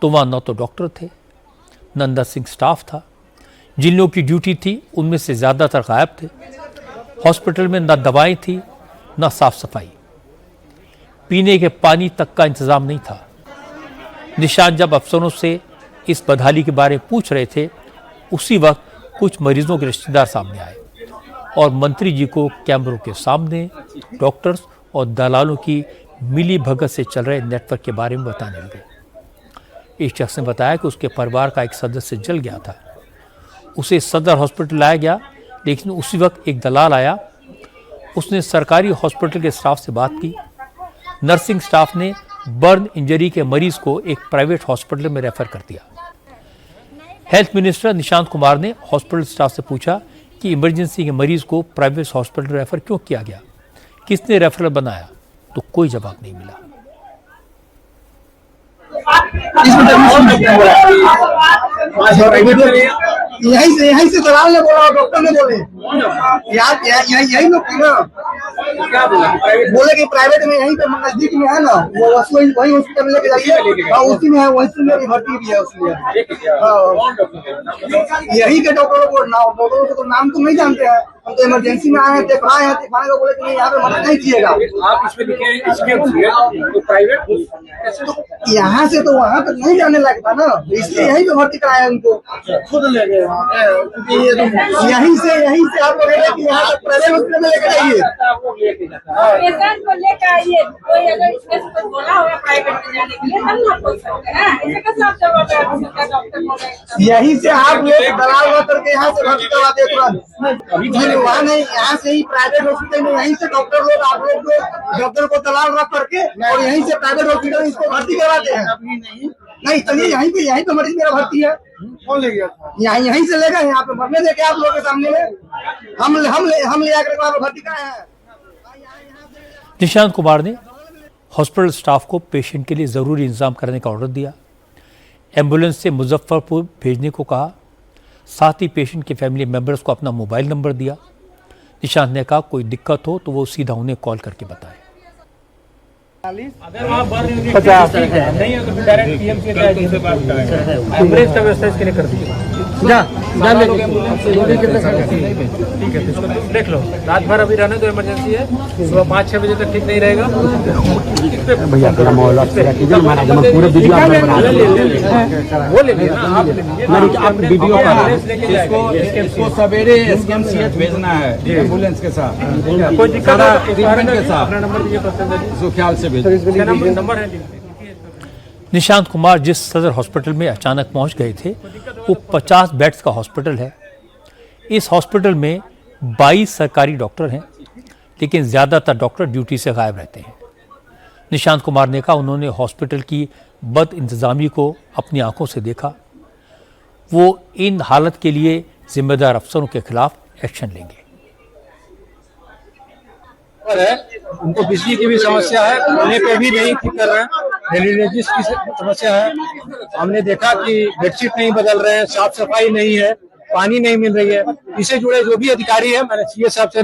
तो वहां न तो डॉक्टर थे, न नर्सिंग स्टाफ था। जिन लोगों की ड्यूटी थी उनमें से ज्यादातर गायब थे। हॉस्पिटल में न दवाएं थी, न साफ सफाई, पीने के पानी तक का इंतजाम नहीं था। निशांत जब अफसरों से इस बदहाली के बारे में पूछ रहे थे, उसी वक्त कुछ मरीजों के रिश्तेदार सामने आए और मंत्री जी को कैमरों के सामने डॉक्टर्स और दलालों की मिली भगत से चल रहे नेटवर्क के बारे में बताने लगे। एक शख्स ने बताया कि उसके परिवार का एक सदस्य जल गया था, उसे सदर हॉस्पिटल लाया गया, लेकिन उसी वक्त एक दलाल आया। उसने सरकारी हॉस्पिटल के स्टाफ से बात की। नर्सिंग स्टाफ ने बर्न इंजरी के मरीज को एक प्राइवेट हॉस्पिटल में रेफर कर दिया। हेल्थ मिनिस्टर निशांत कुमार ने हॉस्पिटल स्टाफ से पूछा कि इमरजेंसी के मरीज को प्राइवेट हॉस्पिटल रेफर क्यों किया गया, किसने रेफरल बनाया, तो कोई जवाब नहीं मिला। यहीं से दलाल ने बोला, डॉक्टर ने बोले यही लोग थी ना, क्या बोले कि प्राइवेट में यहीं पे नजदीक में है ना, वो वही हॉस्पिटल में लेके जाइए, उसी में है, वही में भर्ती भी है उसमें। यही के डॉक्टरों को डॉक्टरों को तो नाम तो नहीं जानते हैं, हम तो इमरजेंसी में आए हैं, दिखाए को बोले कि नहीं यहाँ पे मदद नहीं किएगा। आप इसमें लिखे तो प्राइवेट, तो यहाँ से तो वहाँ तक नहीं जाने लगा था ना, इसलिए यहीं पे भर्ती कराया उनको, खुद ले गए यहीं से आप लोग कि यहाँ तक प्राइवेट हॉस्पिटल में लेकर जाइए, पेशेंट को लेकर आइए। कोई अगर इसमें कुछ बोला होगा प्राइवेट में जाने के लिए तब ना बोल सकते हैं, ऐसे कैसे आप जवाब यहीं से आप लोग दलाल करके यहाँ से भर्ती करवाते तुरंत, वहाँ नहीं, यहाँ से ही प्राइवेट हॉस्पिटल में यहीं से डॉक्टर लोग आप लोग डॉक्टर को दलाल रख करके और यहीं से प्राइवेट हॉस्पिटल में इसको भर्ती करवाते हैं। नहीं चलिए यहीं पे मरीज मेरा भर्ती है, कौन ले गया? यहीं से ले गए, यहाँ पे मरने देखे आप लोगों के सामने में हम ले आकर वहाँ पे भर्ती कराए हैं। निशांत कुमार ने हॉस्पिटल स्टाफ को पेशेंट के लिए जरूरी इंतजाम करने का ऑर्डर दिया, एम्बुलेंस से मुजफ्फरपुर भेजने को कहा, साथ ही पेशेंट के फैमिली मेंबर्स को अपना मोबाइल नंबर दिया। निशांत ने कहा कोई दिक्कत हो तो वो सीधा उन्हें कॉल करके बताए। अगर वहाँ बर्न नहीं अगर डायरेक्ट पीएमसी से बात करेंगे, एम्बुलेंस का व्यवस्था इसके लिए कर दीजिए। ठीक है, इसको देख लो, रात भर अभी रहने दो, इमरजेंसी है, सुबह 5-6 बजे तक ठीक नहीं रहेगा। भैया वो ले लीजिए ना, आप वीडियो इसको सवेरे एसकेएमसीएच भेजना है एम्बुलेंस के साथ, कोई दिक्कत के साथ अपना नंबर दीजिए, इसको ख्याल से नंबर है। निशांत कुमार जिस सदर हॉस्पिटल में अचानक पहुंच गए थे वो 50 बेड्स का हॉस्पिटल है। इस हॉस्पिटल में 22 सरकारी डॉक्टर हैं, लेकिन ज़्यादातर डॉक्टर ड्यूटी से गायब रहते हैं। निशांत कुमार ने कहा उन्होंने हॉस्पिटल की बद इंतज़ामी को अपनी आंखों से देखा, वो इन हालत के लिए जिम्मेदार अफसरों के खिलाफ एक्शन लेंगे। उनको बिजली की भी समस्या है, खाने पे भी नहीं ठीक कर रहे हैं, रेडियोलॉजिस्ट की समस्या है। हमने देखा कि बेडशीट नहीं बदल रहे हैं, साफ सफाई नहीं है, पानी नहीं मिल रही है। इससे जुड़े जो भी अधिकारी है, मैंने सीए साहब से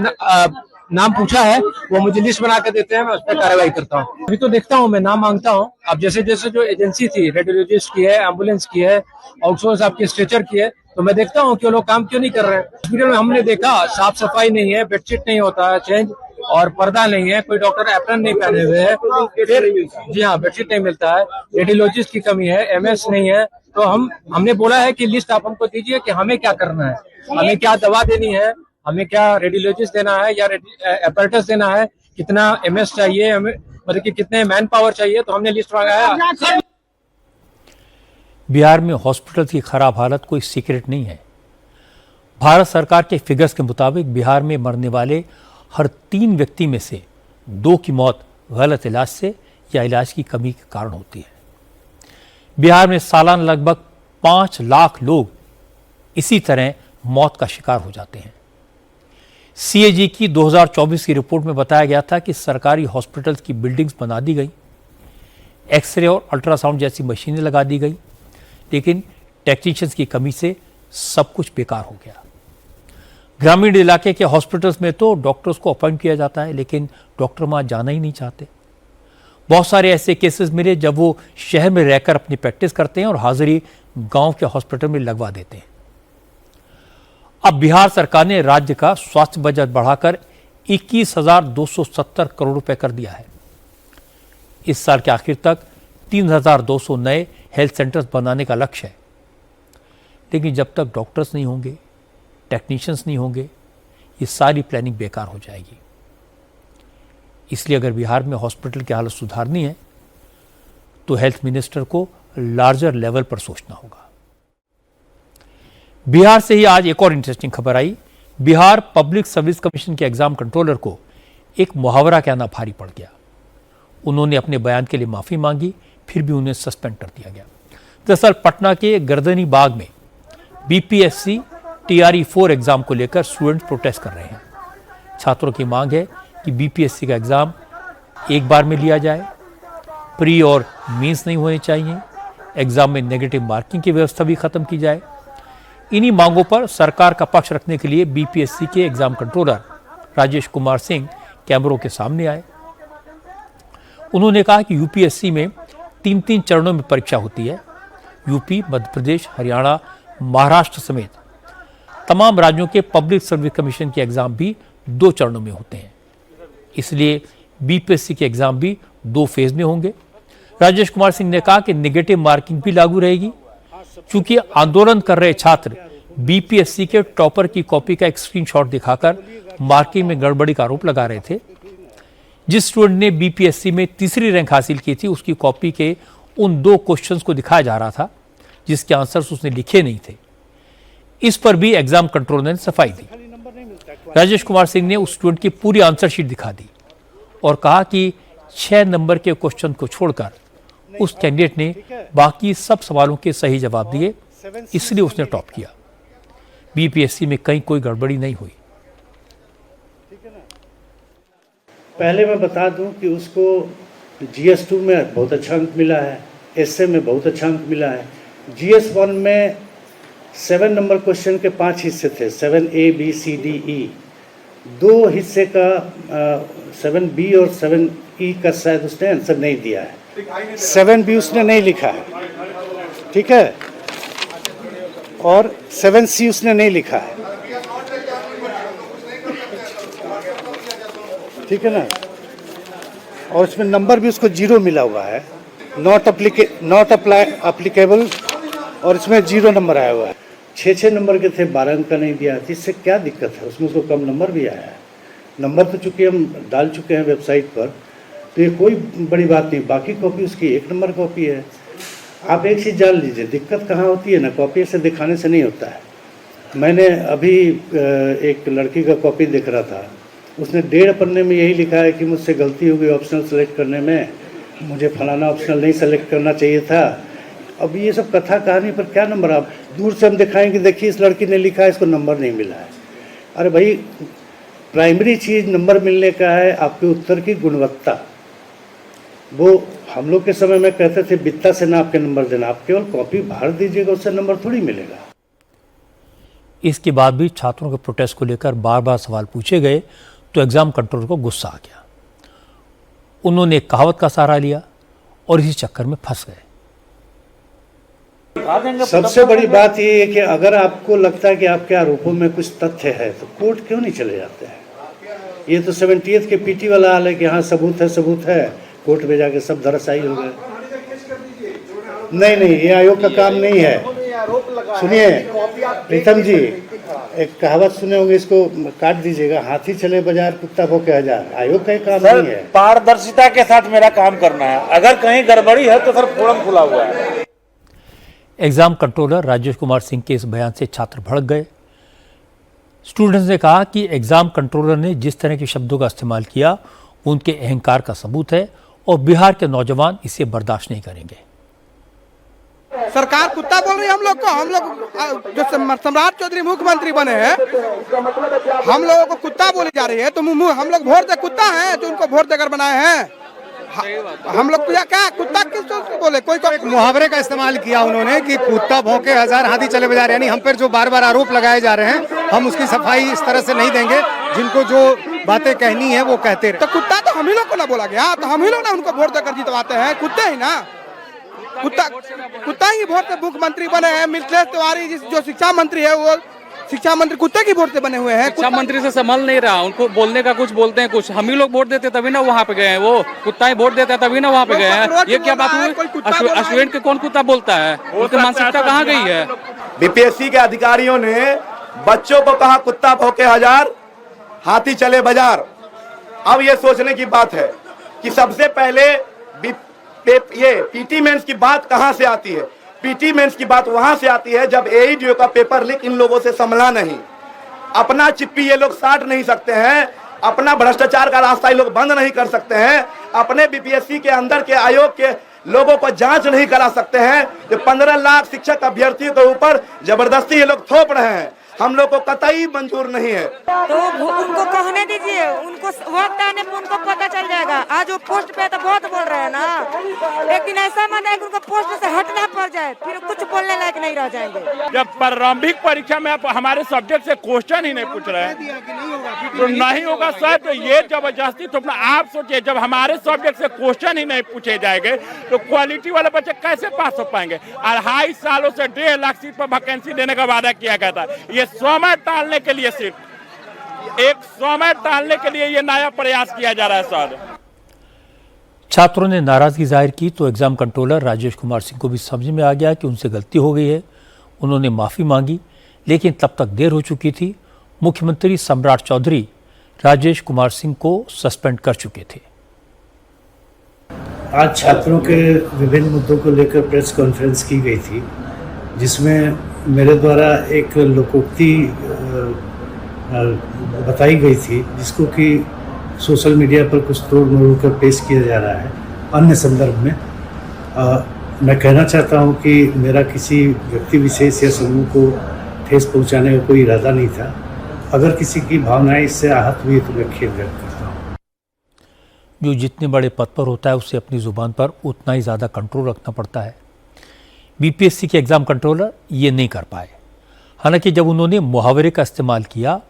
नाम पूछा है, वो मुझे लिस्ट बना के देते हैं, मैं उस पर कार्रवाई करता हूँ। अभी तो देखता हूँ, मैं नाम मांगता हूँ। अब जैसे जैसे जो एजेंसी थी, रेडियोलॉजिस्ट की है, एम्बुलेंस की है, आउटसोर्स आपके स्ट्रेचर की है, तो मैं देखता हूँ कि वो लोग काम क्यों नहीं कर रहे हैं। हॉस्पिटल में हमने देखा साफ सफाई नहीं है, बेडशीट नहीं होता है चेंज, और पर्दा नहीं है, कोई डॉक्टर एप्रन नहीं पहने हुए है, फिर जी हाँ बेडशीट नहीं मिलता है, रेडियोलॉजिस्ट की कमी है, एमएस नहीं है। तो हमने बोला है कि लिस्ट आप हमको दीजिए कि हमें क्या करना है, हमें क्या दवा देनी है, हमें क्या रेडियोलॉजिस्ट देना है या अपैरेटस देना है, कितना एमएस चाहिए, हमें मतलब कि कितने मैन पावर चाहिए, तो हमने लिस्ट मंगाया। बिहार में हॉस्पिटल की खराब हालत कोई सीक्रेट नहीं है। भारत सरकार के फिगर्स के मुताबिक बिहार में मरने वाले हर 3 व्यक्ति में से 2 की मौत गलत इलाज से या इलाज की कमी के कारण होती है। बिहार में सालाना लगभग 5 लाख लोग इसी तरह मौत का शिकार हो जाते हैं। सीएजी की 2024 की रिपोर्ट में बताया गया था कि सरकारी हॉस्पिटल्स की बिल्डिंग्स बना दी गई, एक्सरे और अल्ट्रासाउंड जैसी मशीनें लगा दी गई, लेकिन टेक्नीशियंस की कमी से सब कुछ बेकार हो गया। ग्रामीण इलाके के हॉस्पिटल्स में तो डॉक्टर्स को अपॉइंट किया जाता है, लेकिन डॉक्टर वहाँ जाना ही नहीं चाहते। बहुत सारे ऐसे केसेस मिले जब वो शहर में रहकर अपनी प्रैक्टिस करते हैं और हाजिरी गांव के हॉस्पिटल में लगवा देते हैं। अब बिहार सरकार ने राज्य का स्वास्थ्य बजट बढ़ाकर 21,270 करोड़ रुपए कर दिया है। इस साल के आखिर तक 3,200 नए हेल्थ सेंटर्स बनाने का लक्ष्य है, लेकिन जब तक डॉक्टर्स नहीं होंगे, टेक्नीशियंस नहीं होंगे, ये सारी प्लानिंग बेकार हो जाएगी। इसलिए अगर बिहार में हॉस्पिटल की हालत सुधारनी है तो हेल्थ मिनिस्टर को लार्जर लेवल पर सोचना होगा। बिहार से ही आज एक और इंटरेस्टिंग खबर आई। बिहार पब्लिक सर्विस कमीशन के एग्जाम कंट्रोलर को एक मुहावरा कहना भारी पड़ गया। उन्होंने अपने बयान के लिए माफ़ी मांगी, फिर भी उन्हें सस्पेंड कर दिया गया। दरअसल पटना के गर्दनी बाग में बीपीएससी TRE 4 एग्जाम को लेकर स्टूडेंट्स प्रोटेस्ट कर रहे हैं। छात्रों की मांग है कि बीपीएससी का एग्जाम एक बार में लिया जाए, प्री और मीन्स नहीं होने चाहिए, एग्जाम में नेगेटिव मार्किंग की व्यवस्था भी खत्म की जाए। इन्हीं मांगों पर सरकार का पक्ष रखने के लिए बीपीएससी के एग्जाम कंट्रोलर राजेश कुमार सिंह कैमरों के सामने आए। उन्होंने कहा कि यूपीएससी में 3-3 चरणों में परीक्षा होती है। यूपी, मध्य प्रदेश, हरियाणा, महाराष्ट्र समेत तमाम राज्यों के पब्लिक सर्विस कमीशन के एग्जाम भी 2 चरणों में होते हैं, इसलिए बीपीएससी के एग्जाम भी 2 फेज में होंगे। राजेश कुमार सिंह ने कहा कि नेगेटिव मार्किंग भी लागू रहेगी। चूंकि आंदोलन कर रहे छात्र बीपीएससी के टॉपर की कॉपी का एक स्क्रीनशॉट दिखाकर मार्किंग में गड़बड़ी का आरोप लगा रहे थे। जिस स्टूडेंट ने बीपीएससी में 3री रैंक हासिल की थी, उसकी कॉपी के उन 2 क्वेश्चंस को दिखाया जा रहा था जिसके आंसर्स उसने लिखे नहीं थे। इस पर भी एग्जाम कंट्रोलर ने सफाई दी। राजेश कुमार सिंह ने उस स्टूडेंट की पूरी आंसर शीट दिखा दी और कहा कि 6 नंबर के क्वेश्चन को छोड़कर उस कैंडिडेट ने बाकी सब सवालों के सही जवाब दिए, इसलिए उसने टॉप किया। बीपीएससी में कहीं कोई गड़बड़ी नहीं हुई। पहले मैं बता दूं कि उसको GS2 में बहुत अच्छा अंक मिला है, एसए में बहुत अच्छा अंक मिला है। GS1 में 7 नंबर क्वेश्चन के 5 हिस्से थे, 7A, B, C, D, E। 2 हिस्से का 7B और 7E का शायद उसने आंसर नहीं दिया है। 7B उसने नहीं लिखा है, ठीक है, और 7C उसने नहीं लिखा है, ठीक है ना। और इसमें नंबर भी उसको 0 मिला हुआ है, नॉट अप्लीकेबल, और इसमें 0 नंबर आया हुआ है। 6 नंबर के थे, 12 अंक का नहीं दिया। इससे क्या दिक्कत है? उसमें उसको कम नंबर भी आया है। नंबर तो चूंकि हम डाल चुके हैं वेबसाइट पर, तो ये कोई बड़ी बात नहीं। बाकी कॉपी उसकी 1 नंबर कॉपी है। आप एक चीज़ जान लीजिए, दिक्कत कहाँ होती है ना, कॉपी से दिखाने से नहीं होता है। मैंने अभी एक लड़की का कॉपी देख रहा था, उसने 1.5 पन्ने में यही लिखा है कि मुझसे गलती हो गई ऑप्शनल सेलेक्ट करने में, मुझे फलाना ऑप्शनल नहीं सेलेक्ट करना चाहिए था। अब ये सब कथा कहानी पर क्या नंबर? आप दूर से हम दिखाएंगे, देखिए इस लड़की ने लिखा है, इसको नंबर नहीं मिला है। अरे भाई, प्राइमरी चीज़ नंबर मिलने का है आपके उत्तर की गुणवत्ता। वो हम लोग के समय में कहते थे बित्ता से नाप के नंबर देना, आप केवल कॉपी भर दीजिएगा, उससे नंबर थोड़ी मिलेगा। इसके बाद भी छात्रों के प्रोटेस्ट को लेकर बार बार सवाल पूछे गए तो एग्जाम कंट्रोलर को गुस्सा आ गया। उन्होंने एक कहावत का सहारा लिया और इसी चक्कर में फंस गए। सबसे बड़ी बात ये है कि अगर आपको लगता है कि आपके आरोपों में कुछ तथ्य है तो कोर्ट क्यों नहीं चले जाते हैं? ये तो 70th के पीटी वाला हाल है कि हाँ सबूत है, कोर्ट में जाके सब धराशायी हो गए। नहीं, ये आयोग का काम नहीं है। सुनिए प्रीतम जी, एक कहावत सुने होंगे, इसको काट दीजिएगा, हाथी चले बाजार कुत्ता भौंके हजार। आयोग का काम नहीं है। पारदर्शिता के साथ मेरा काम करना है, अगर कहीं गड़बड़ी है तो सर फोरम खुला हुआ है। एग्जाम कंट्रोलर राजेश कुमार सिंह के इस बयान से छात्र भड़क गए। स्टूडेंट्स ने कहा कि एग्जाम कंट्रोलर ने जिस तरह के शब्दों का इस्तेमाल किया वो उनके अहंकार का सबूत है और बिहार के नौजवान इसे बर्दाश्त नहीं करेंगे। सरकार कुत्ता बोल रही है हम लोग को। हम लोग जो सम्राट चौधरी मुख्यमंत्री बने हैं, हम लोगों को कुत्ता बोली जा रही है। तो हम लोग वोट दे कुत्ता हैं जो उनको वोट देकर बनाए हैं। हम लोग क्या कुत्ता किस बोले? कोई एक मुहावरे का इस्तेमाल किया उन्होंने कि कुत्ता भौंके हजार हाथी चले बाजार, यानी हम पर जो बार बार आरोप लगाए जा रहे हैं हम उसकी सफाई इस तरह से नहीं देंगे। जिनको जो बातें कहनी है वो कहते रहे। तो कुत्ता तो हम ही लोग को ना बोला गया, तो हम ही लोग ना उनको वोट देकर जितवाते हैं। कुत्ते ही ना, कुत्ता ही वोट से मुख्यमंत्री बने हैं। मिथिलेश तिवारी जो शिक्षा मंत्री है, वो शिक्षा मंत्री कुत्ते की वोट से बने हुए हैं। शिक्षा मंत्री से संभल नहीं रहा, उनको बोलने का कुछ बोलते हैं कुछ। हम ही लोग वोट देते तभी ना वहाँ पे गए हैं, वो कुत्ता ही वोट देता है तभी ना वहाँ पे गए हैं। ये क्या बात हुई? स्टूडेंट के कौन कुत्ता बोलता है? उनकी मानसिकता कहाँ गई है? बीपीएससी के अधिकारियों ने बच्चों को कहा कुत्ता भौंके हजार हाथी चले बाजार। अब ये सोचने की बात है कि सबसे पहले ये पीटी मेंस की बात कहां से आती है? पीटी मेंस की बात वहां से आती है जब एईडीओ का पेपर लीक इन लोगों से संभला नहीं। अपना चिप्पी ये लोग साट नहीं सकते हैं, अपना भ्रष्टाचार का रास्ता ये लोग बंद नहीं कर सकते हैं, अपने बीपीएससी के अंदर के आयोग के लोगों को जांच नहीं करा सकते हैं। जो 15 लाख शिक्षक अभ्यर्थियों के ऊपर जबरदस्ती ये लोग थोप रहे हैं, हम लोग को कतई मंजूर नहीं है। तो उनको कहने दीजिए, उनको वक्त आने पर उनको पता चल जाएगा। आज वो पोस्ट पे तो बहुत बोल रहे हैं ना, लेकिन ऐसा मत है कि उनको पोस्ट से हटना पड़ जाए, फिर कुछ बोलने लायक नहीं रह जाएंगे। जब प्रारंभिक परीक्षा में आप हमारे सब्जेक्ट से क्वेश्चन ही नहीं पूछ रहे हैं तो नहीं होगा सर। तो ये जबरदस्ती तो आप सोचिए, जब हमारे सब्जेक्ट से क्वेश्चन ही नहीं पूछे जाएंगे तो क्वालिटी वाले बच्चे कैसे पास हो पाएंगे। 2.5 सालों से 1.5 लाख सीट पर वैकेंसी देने का वादा किया गया था। ये समय टालने के लिए, सिर्फ एक समय टालने के लिए ये नया प्रयास किया जा रहा है सर। छात्रों ने नाराजगी जाहिर की तो एग्जाम कंट्रोलर राजेश कुमार सिंह को भी समझ में आ गया कि उनसे गलती हो गई है। उन्होंने माफी मांगी, लेकिन तब तक देर हो चुकी थी। मुख्यमंत्री सम्राट चौधरी राजेश कुमार सिंह को सस्पेंड कर चुके थे। आज छात्रों के विभिन्न मुद्दों को लेकर प्रेस कॉन्फ्रेंस की गई थी, जिसमें मेरे द्वारा एक लोकोक्ति बताई गई थी, जिसको कि सोशल मीडिया पर कुछ तोड़ मरोड़ कर पेश किया जा रहा है अन्य संदर्भ में। मैं कहना चाहता हूं कि मेरा किसी व्यक्ति विशेष या समूह को ठेस पहुंचाने का कोई इरादा नहीं था। अगर किसी की भावनाएं इससे आहत हुई तो मैं खेद व्यक्त करता हूं। जो जितने बड़े पद पर होता है उसे अपनी जुबान पर उतना ही ज़्यादा कंट्रोल रखना पड़ता है। बीपीएससी के एग्ज़ाम कंट्रोलर ये नहीं कर पाए। हालांकि जब उन्होंने मुहावरे का इस्तेमाल किया,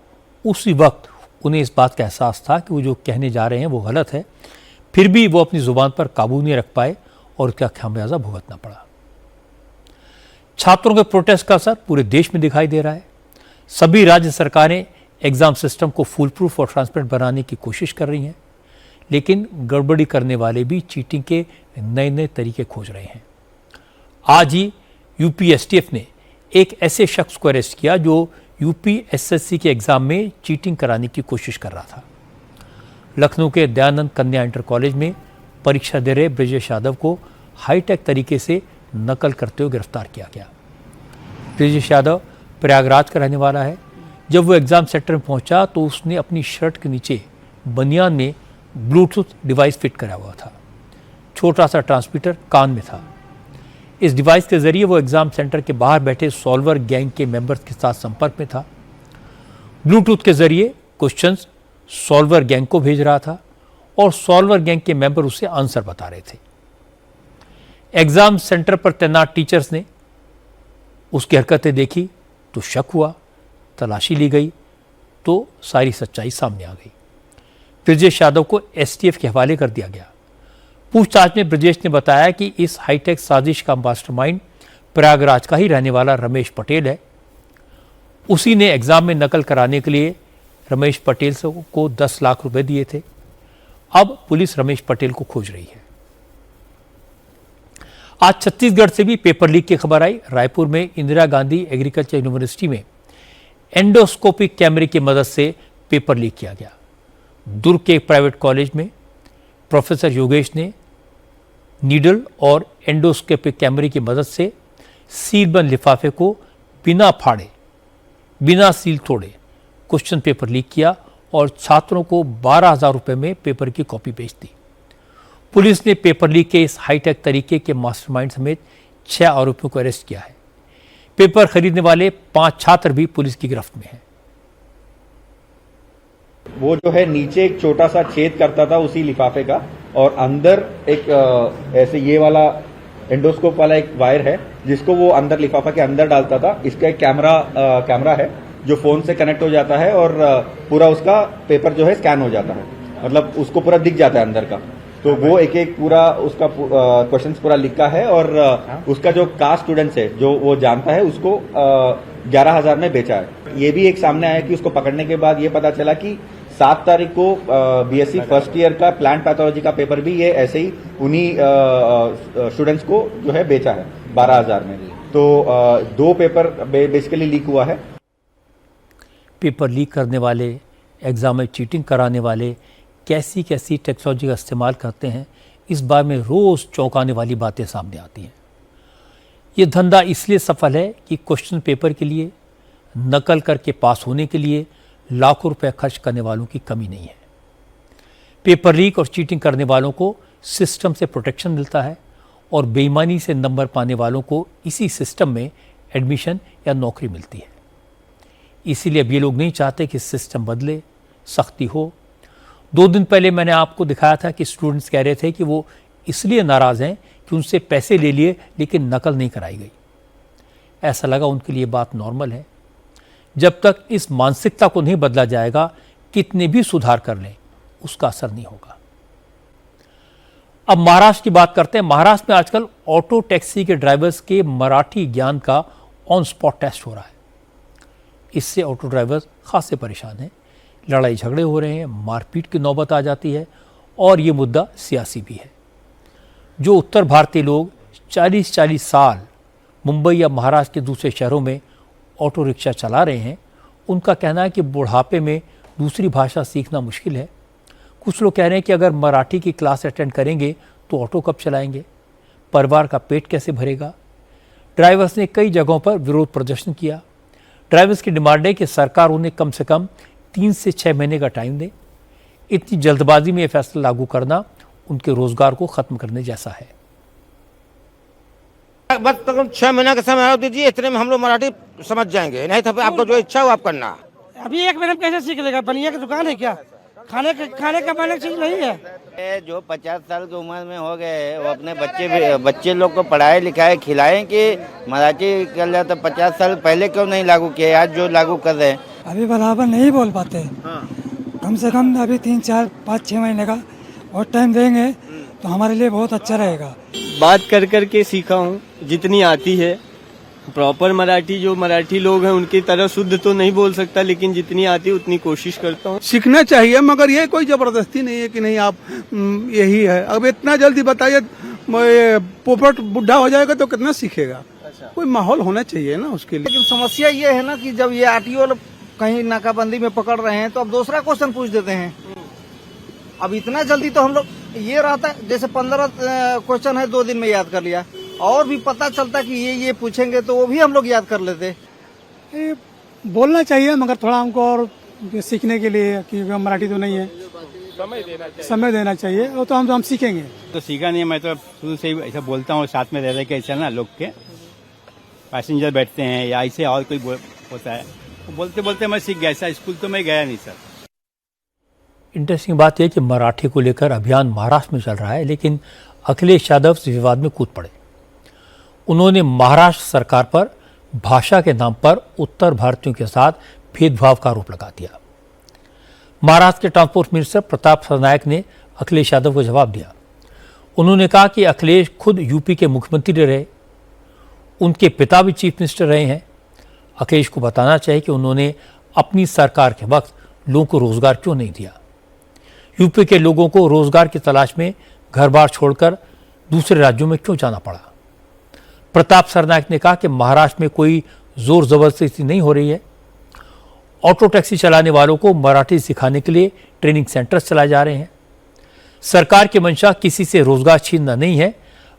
उसी वक्त उन्हें इस बात का एहसास था कि वो जो कहने जा रहे हैं वो गलत है, फिर भी वो अपनी ज़ुबान पर काबू नहीं रख पाए और उसका खामियाजा भुगतना पड़ा। छात्रों के प्रोटेस्ट का असर पूरे देश में दिखाई दे रहा है। सभी राज्य सरकारें एग्ज़ाम सिस्टम को फुल प्रूफ और ट्रांसपेरेंट बनाने की कोशिश कर रही हैं, लेकिन गड़बड़ी करने वाले भी चीटिंग के नए नए तरीके खोज रहे हैं। आज ही यूपी एसटीएफ ने एक ऐसे शख्स को अरेस्ट किया जो यूपी एसएससी के एग्ज़ाम में चीटिंग कराने की कोशिश कर रहा था। लखनऊ के दयानंद कन्या इंटर कॉलेज में परीक्षा दे रहे ब्रजेश यादव को हाईटेक तरीके से नकल करते हुए गिरफ्तार किया गया। ब्रजेश यादव प्रयागराज का रहने वाला है। जब वो एग्ज़ाम सेंटर में पहुंचा तो उसने अपनी शर्ट के नीचे बनियान में ब्लूटूथ डिवाइस फिट करा हुआ था। छोटा सा ट्रांसमीटर कान में था। इस डिवाइस के जरिए वो एग्ज़ाम सेंटर के बाहर बैठे सॉल्वर गैंग के मेंबर्स के साथ संपर्क में था। ब्लूटूथ के जरिए क्वेश्चंस सॉल्वर गैंग को भेज रहा था और सॉल्वर गैंग के मेंबर उसे आंसर बता रहे थे। एग्ज़ाम सेंटर पर तैनात टीचर्स ने उसकी हरकतें देखी तो शक हुआ। तलाशी ली गई तो सारी सच्चाई सामने आ गई। ब्रजेश यादव को एसटीएफ के हवाले कर दिया गया। पूछताछ में ब्रजेश ने बताया कि इस हाईटेक साजिश का मास्टरमाइंड प्रयागराज का ही रहने वाला रमेश पटेल है। उसी ने एग्जाम में नकल कराने के लिए रमेश पटेल को 10 लाख रुपए दिए थे। अब पुलिस रमेश पटेल को खोज रही है। आज छत्तीसगढ़ से भी पेपर लीक की खबर आई। रायपुर में इंदिरा गांधी एग्रीकल्चर यूनिवर्सिटी में एंडोस्कोपिक कैमरे की मदद से पेपर लीक किया गया। दुर्ग के एक प्राइवेट कॉलेज में प्रोफेसर योगेश ने नीडल और एंडोस्कोपिक कैमरे की मदद से सीलबंद लिफाफे को बिना फाड़े, बिना सील तोड़े क्वेश्चन पेपर लीक किया और छात्रों को 12,000 रुपये में पेपर की कॉपी बेच दी। पुलिस ने पेपर लीक के इस हाईटेक तरीके के मास्टरमाइंड समेत 6 आरोपियों को अरेस्ट किया है। पेपर खरीदने वाले 5 छात्र भी पुलिस की गिरफ्त में हैं। वो जो है नीचे एक छोटा सा छेद करता था उसी लिफाफे का, और अंदर एक ऐसे ये वाला एंडोस्कोप वाला एक वायर है जिसको वो अंदर लिफाफा के अंदर डालता था। इसका एक कैमरा है जो फोन से कनेक्ट हो जाता है और पूरा उसका पेपर जो है स्कैन हो जाता है, मतलब उसको पूरा दिख जाता है अंदर का। तो वो एक एक पूरा उसका क्वेश्चन पूरा लिखा है और उसका जो कास्ट स्टूडेंट्स है जो वो जानता है उसको 11,000 में बेचा है। ये भी एक सामने आया कि उसको पकड़ने के बाद ये पता चला कि 7 तारीख को बीएससी फर्स्ट ईयर का प्लांट पैथोलॉजी का पेपर भी ये ऐसे ही उन्हीं स्टूडेंट्स को जो है बेचा है 12,000 में। तो 2 पेपर बेसिकली लीक हुआ है। पेपर लीक करने वाले, एग्जाम में चीटिंग कराने वाले कैसी कैसी टेक्नोलॉजी का इस्तेमाल करते हैं, इस बारे में रोज़ चौंकाने वाली बातें सामने आती हैं। ये धंधा इसलिए सफल है कि क्वेश्चन पेपर के लिए, नकल करके पास होने के लिए लाखों रुपए खर्च करने वालों की कमी नहीं है। पेपर लीक और चीटिंग करने वालों को सिस्टम से प्रोटेक्शन मिलता है और बेईमानी से नंबर पाने वालों को इसी सिस्टम में एडमिशन या नौकरी मिलती है। इसीलिए अब ये लोग नहीं चाहते कि सिस्टम बदले, सख्ती हो। 2 दिन पहले मैंने आपको दिखाया था कि स्टूडेंट्स कह रहे थे कि वो इसलिए नाराज़ हैं कि उनसे पैसे ले लिए लेकिन नकल नहीं कराई गई। ऐसा लगा उनके लिए बात नॉर्मल है। जब तक इस मानसिकता को नहीं बदला जाएगा, कितने भी सुधार कर लें उसका असर नहीं होगा। अब महाराष्ट्र की बात करते हैं। महाराष्ट्र में आजकल ऑटो टैक्सी के ड्राइवर्स के मराठी ज्ञान का ऑन स्पॉट टेस्ट हो रहा है। इससे ऑटो ड्राइवर्स खासे परेशान हैं। लड़ाई झगड़े हो रहे हैं, मारपीट की नौबत आ जाती है और ये मुद्दा सियासी भी है। जो उत्तर भारतीय लोग 40-40 साल मुंबई या महाराष्ट्र के दूसरे शहरों में ऑटो रिक्शा चला रहे हैं, उनका कहना है कि बुढ़ापे में दूसरी भाषा सीखना मुश्किल है। कुछ लोग कह रहे हैं कि अगर मराठी की क्लास अटेंड करेंगे तो ऑटो कब चलाएंगे, परिवार का पेट कैसे भरेगा। ड्राइवर्स ने कई जगहों पर विरोध प्रदर्शन किया। ड्राइवर्स की डिमांड है कि सरकार उन्हें कम से कम 3 से 6 महीने का टाइम दे। इतनी जल्दबाजी में यह फैसला लागू करना उनके रोजगार को खत्म करने जैसा है। बस तक 6 महीना का समय दीजिए, इतने में हम लोग मराठी समझ जाएंगे, नहीं तो आपको जो इच्छा हो आप करना। अभी 1 महीने में कैसे सीख लेगा? बनिया की दुकान है क्या? खाने का बने चीज नहीं है। जो 50 साल की उम्र में हो गए वो अपने बच्चे लोग को पढ़ाए लिखाए खिलाएं कि मराठी कर जाए। तो 50 साल पहले क्यों नहीं लागू किए, आज जो लागू कर रहे हैं? अभी बराबर नहीं बोल पाते। कम से कम अभी 3, 4, 5, 6 महीने का और टाइम देंगे तो हमारे लिए बहुत अच्छा रहेगा। बात कर कर के सीखा हूँ जितनी आती है। प्रॉपर मराठी जो मराठी लोग हैं उनकी तरह शुद्ध तो नहीं बोल सकता, लेकिन जितनी आती है उतनी कोशिश करता हूँ। सीखना चाहिए, मगर ये कोई जबरदस्ती नहीं है कि नहीं आप यही है। अब इतना जल्दी बताइए, पोपट बुढ़ा हो जाएगा तो कितना सीखेगा। कोई माहौल होना चाहिए ना उसके लिए। लेकिन समस्या ये है ना कि जब ये आरटीओ कहीं नाकाबंदी में पकड़ रहे हैं तो अब दूसरा क्वेश्चन पूछ देते हैं। अब इतना जल्दी तो हम लोग ये रहता है, जैसे 15 क्वेश्चन है 2 दिन में याद कर लिया, और भी पता चलता कि ये पूछेंगे तो वो भी हम लोग याद कर लेते। बोलना चाहिए, मगर थोड़ा हमको और सीखने के लिए, कि मराठी तो नहीं है, समय देना चाहिए। वो तो हम सीखेंगे। तो सीखा नहीं, मैं तो शुरू से ही ऐसा बोलता हूँ, साथ में रह रहे के चलना लोग के पैसेंजर बैठते हैं या ऐसे और कोई होता है, बोलते बोलते मैं सीख गया। ऐसा स्कूल तो मैं गया नहीं सर। इंटरेस्टिंग बात यह कि मराठी को लेकर अभियान महाराष्ट्र में चल रहा है, लेकिन अखिलेश यादव इस विवाद में कूद पड़े। उन्होंने महाराष्ट्र सरकार पर भाषा के नाम पर उत्तर भारतीयों के साथ भेदभाव का आरोप लगा दिया। महाराष्ट्र के ट्रांसपोर्ट मिनिस्टर प्रताप सरनायक ने अखिलेश यादव को जवाब दिया। उन्होंने कहा कि अखिलेश खुद यूपी के मुख्यमंत्री रहे, उनके पिता भी चीफ मिनिस्टर रहे हैं। अखिलेश को बताना चाहिए कि उन्होंने अपनी सरकार के वक्त लोगों को रोजगार क्यों नहीं दिया। यूपी के लोगों को रोजगार की तलाश में घर बार छोड़कर दूसरे राज्यों में क्यों जाना पड़ा। प्रताप सरनायक ने कहा कि महाराष्ट्र में कोई जोर जबरदस्ती नहीं हो रही है। ऑटो टैक्सी चलाने वालों को मराठी सिखाने के लिए ट्रेनिंग सेंटर्स चलाए जा रहे हैं। सरकार की मंशा किसी से रोजगार छीनना नहीं है।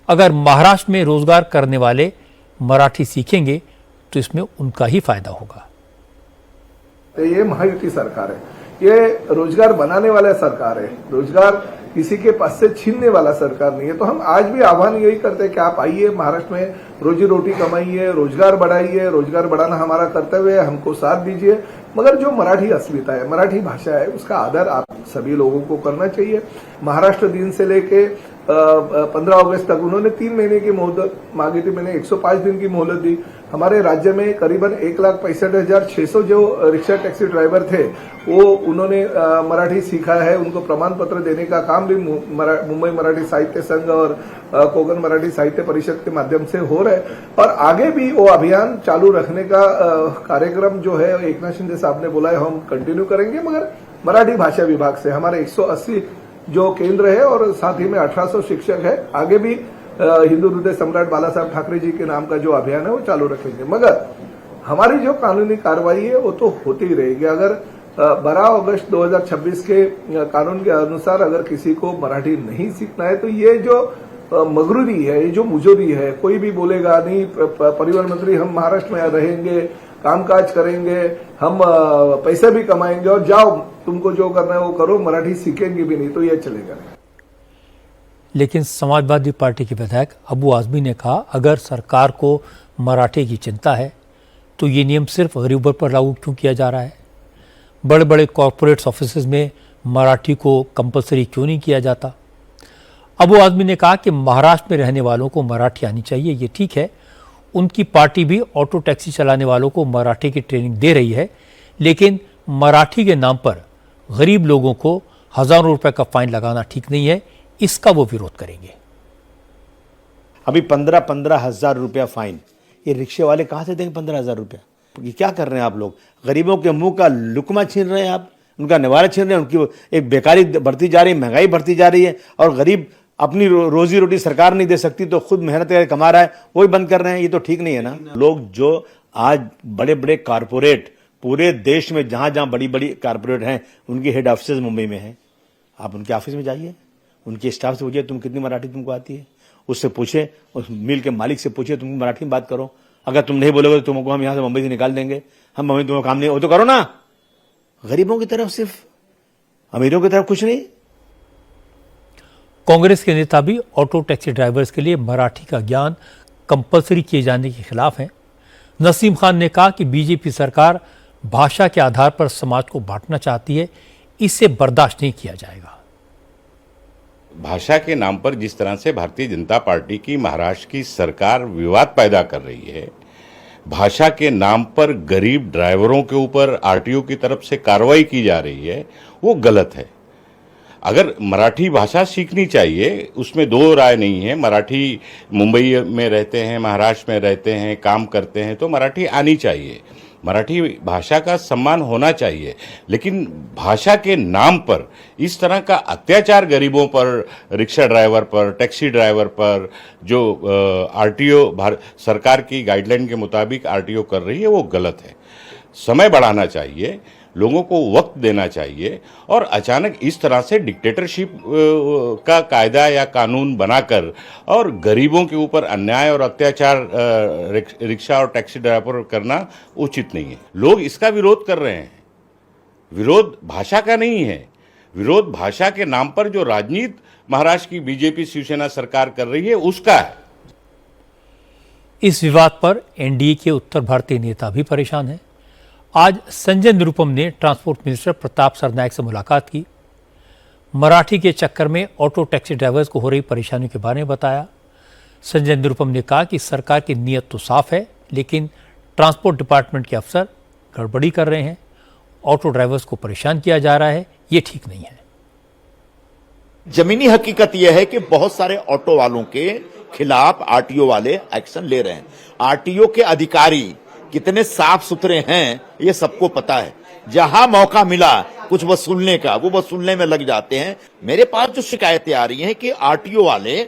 अगर महाराष्ट्र में रोजगार करने वाले मराठी सीखेंगे तो इसमें उनका ही फायदा होगा। ये महायुति सरकार है, ये रोजगार बनाने वाला सरकार है, रोजगार किसी के पास से छीनने वाला सरकार नहीं है। तो हम आज भी आह्वान यही करते हैं कि आप आइए, महाराष्ट्र में रोजी रोटी कमाइए, रोजगार बढ़ाइए। रोजगार बढ़ाना हमारा कर्तव्य है, हमको साथ दीजिए। मगर जो मराठी अस्मिता है, मराठी भाषा है, उसका आदर आप सभी लोगों को करना चाहिए। महाराष्ट्र दिन से लेके 15 अगस्त तक उन्होंने 3 महीने की मोहलत मांगी थी, मैंने 105 दिन की मोहलत दी। हमारे राज्य में करीबन 1,65,600 जो रिक्शा टैक्सी ड्राइवर थे वो उन्होंने मराठी सीखा है। उनको प्रमाण पत्र देने का काम भी मुंबई मराठी साहित्य संघ और कोकण मराठी साहित्य परिषद के माध्यम से हो रहा है। और आगे भी वो अभियान चालू रखने का कार्यक्रम जो है एकनाथ शिंदे साहब ने बोला है, हम कंटिन्यू करेंगे। मगर मराठी भाषा विभाग से हमारे 180 जो केंद्र है और साथ ही में 1800 शिक्षक है, आगे भी हिंदू हृदय सम्राट बाला साहब ठाकरे जी के नाम का जो अभियान है वो चालू रखेंगे। मगर हमारी जो कानूनी कार्रवाई है वो तो होती ही रहेगी। अगर 12 अगस्त 2026 के कानून के अनुसार अगर किसी को मराठी नहीं सीखना है तो ये जो मगरूरी है, ये जो मुजोरी है, कोई भी बोलेगा नहीं परिवहन मंत्री हम महाराष्ट्र में रहेंगे, कामकाज करेंगे, हम पैसे भी कमाएंगे और जाओ तुमको जो करना है वो करो, मराठी सीखेंगे भी नहीं तो ये चलेगा नहीं। लेकिन समाजवादी पार्टी के विधायक अबू आजमी ने कहा, अगर सरकार को मराठी की चिंता है तो ये नियम सिर्फ गरीबों पर लागू क्यों किया जा रहा है? बड़े बड़े कॉरपोरेट्स ऑफिसेज में मराठी को कंपलसरी क्यों नहीं किया जाता? अबू आजमी ने कहा कि महाराष्ट्र में रहने वालों को मराठी आनी चाहिए, ये ठीक है। उनकी पार्टी भी ऑटो टैक्सी चलाने वालों को मराठी की ट्रेनिंग दे रही है, लेकिन मराठी के नाम पर गरीब लोगों को हजारों रुपए का फाइन लगाना ठीक नहीं है, इसका वो विरोध करेंगे। अभी 15-15 हजार रुपया फाइन, ये रिक्शे वाले कहाँ से देंगे 15,000 रुपया? ये क्या कर रहे हैं आप लोग? गरीबों के मुंह का लुकमा छीन रहे हैं आप, उनका निवारा छीन रहे हैं, उनकी एक बेकारी बढ़ती जा रही है, महंगाई बढ़ती जा रही है, और गरीब अपनी रोजी रोटी सरकार नहीं दे सकती तो खुद मेहनत करके कमा रहा है, वही बंद कर रहे हैं। ये तो ठीक नहीं है ना। लोग जो आज बड़े बड़े कारपोरेट पूरे देश में जहां जहां बड़ी बड़ी कारपोरेट हैं, उनकी हेड ऑफिस मुंबई में है, आप उनके ऑफिस में जाइए, उनके स्टाफ से पूछिए तुम कितनी मराठी तुमको आती है, उससे पूछे, उस मिल के मालिक से पूछे तुम मराठी में बात करो। अगर तुम नहीं बोलोगे तो तुमको हम यहां से मुंबई से निकाल देंगे, हम मुंबई तुम्हें काम नहीं, वो तो करो ना। गरीबों की तरफ सिर्फ, अमीरों की तरफ कुछ नहीं। कांग्रेस के नेता भी ऑटो टैक्सी ड्राइवर्स के लिए मराठी का ज्ञान कंपलसरी किए जाने के खिलाफ हैं। नसीम खान ने कहा कि बीजेपी सरकार भाषा के आधार पर समाज को बांटना चाहती है, इसे बर्दाश्त नहीं किया जाएगा। भाषा के नाम पर जिस तरह से भारतीय जनता पार्टी की महाराष्ट्र की सरकार विवाद पैदा कर रही है, भाषा के नाम पर गरीब ड्राइवरों के ऊपर आरटीओ की तरफ से कार्रवाई की जा रही है, वो गलत है। अगर मराठी भाषा सीखनी चाहिए, उसमें दो राय नहीं है। मराठी मुंबई में रहते हैं, महाराष्ट्र में रहते हैं, काम करते हैं, तो मराठी आनी चाहिए, मराठी भाषा का सम्मान होना चाहिए। लेकिन भाषा के नाम पर इस तरह का अत्याचार गरीबों पर, रिक्शा ड्राइवर पर, टैक्सी ड्राइवर पर, जो आरटीओ सरकार की गाइडलाइन के मुताबिक आरटीओ कर रही है, वो गलत है। समय बढ़ाना चाहिए, लोगों को वक्त देना चाहिए, और अचानक इस तरह से डिक्टेटरशिप का कायदा या कानून बनाकर और गरीबों के ऊपर अन्याय और अत्याचार रिक्शा और टैक्सी ड्राइवर करना उचित नहीं है। लोग इसका विरोध कर रहे हैं। विरोध भाषा का नहीं है, विरोध भाषा के नाम पर जो राजनीति महाराष्ट्र की बीजेपी शिवसेना सरकार कर रही है उसका है। इस विवाद पर एनडीए के उत्तर भारतीय नेता भी परेशान हैं। आज संजय निरुपम ने ट्रांसपोर्ट मिनिस्टर प्रताप सरनायक से मुलाकात की। मराठी के चक्कर में ऑटो टैक्सी ड्राइवर्स को हो रही परेशानियों के बारे में बताया। संजय निरुपम ने कहा कि सरकार की नीयत तो साफ है, लेकिन ट्रांसपोर्ट डिपार्टमेंट के अफसर गड़बड़ी कर रहे हैं, ऑटो ड्राइवर्स को परेशान किया जा रहा है, ये ठीक नहीं है। जमीनी हकीकत यह है कि बहुत सारे ऑटो वालों के खिलाफ आरटीओ वाले एक्शन ले रहे हैं। आरटीओ के अधिकारी कितने साफ सुथरे हैं ये सबको पता है। जहां मौका मिला कुछ वसूलने का, वो वसूलने में लग जाते हैं। मेरे पास जो शिकायतें आ रही हैं कि आरटीओ वाले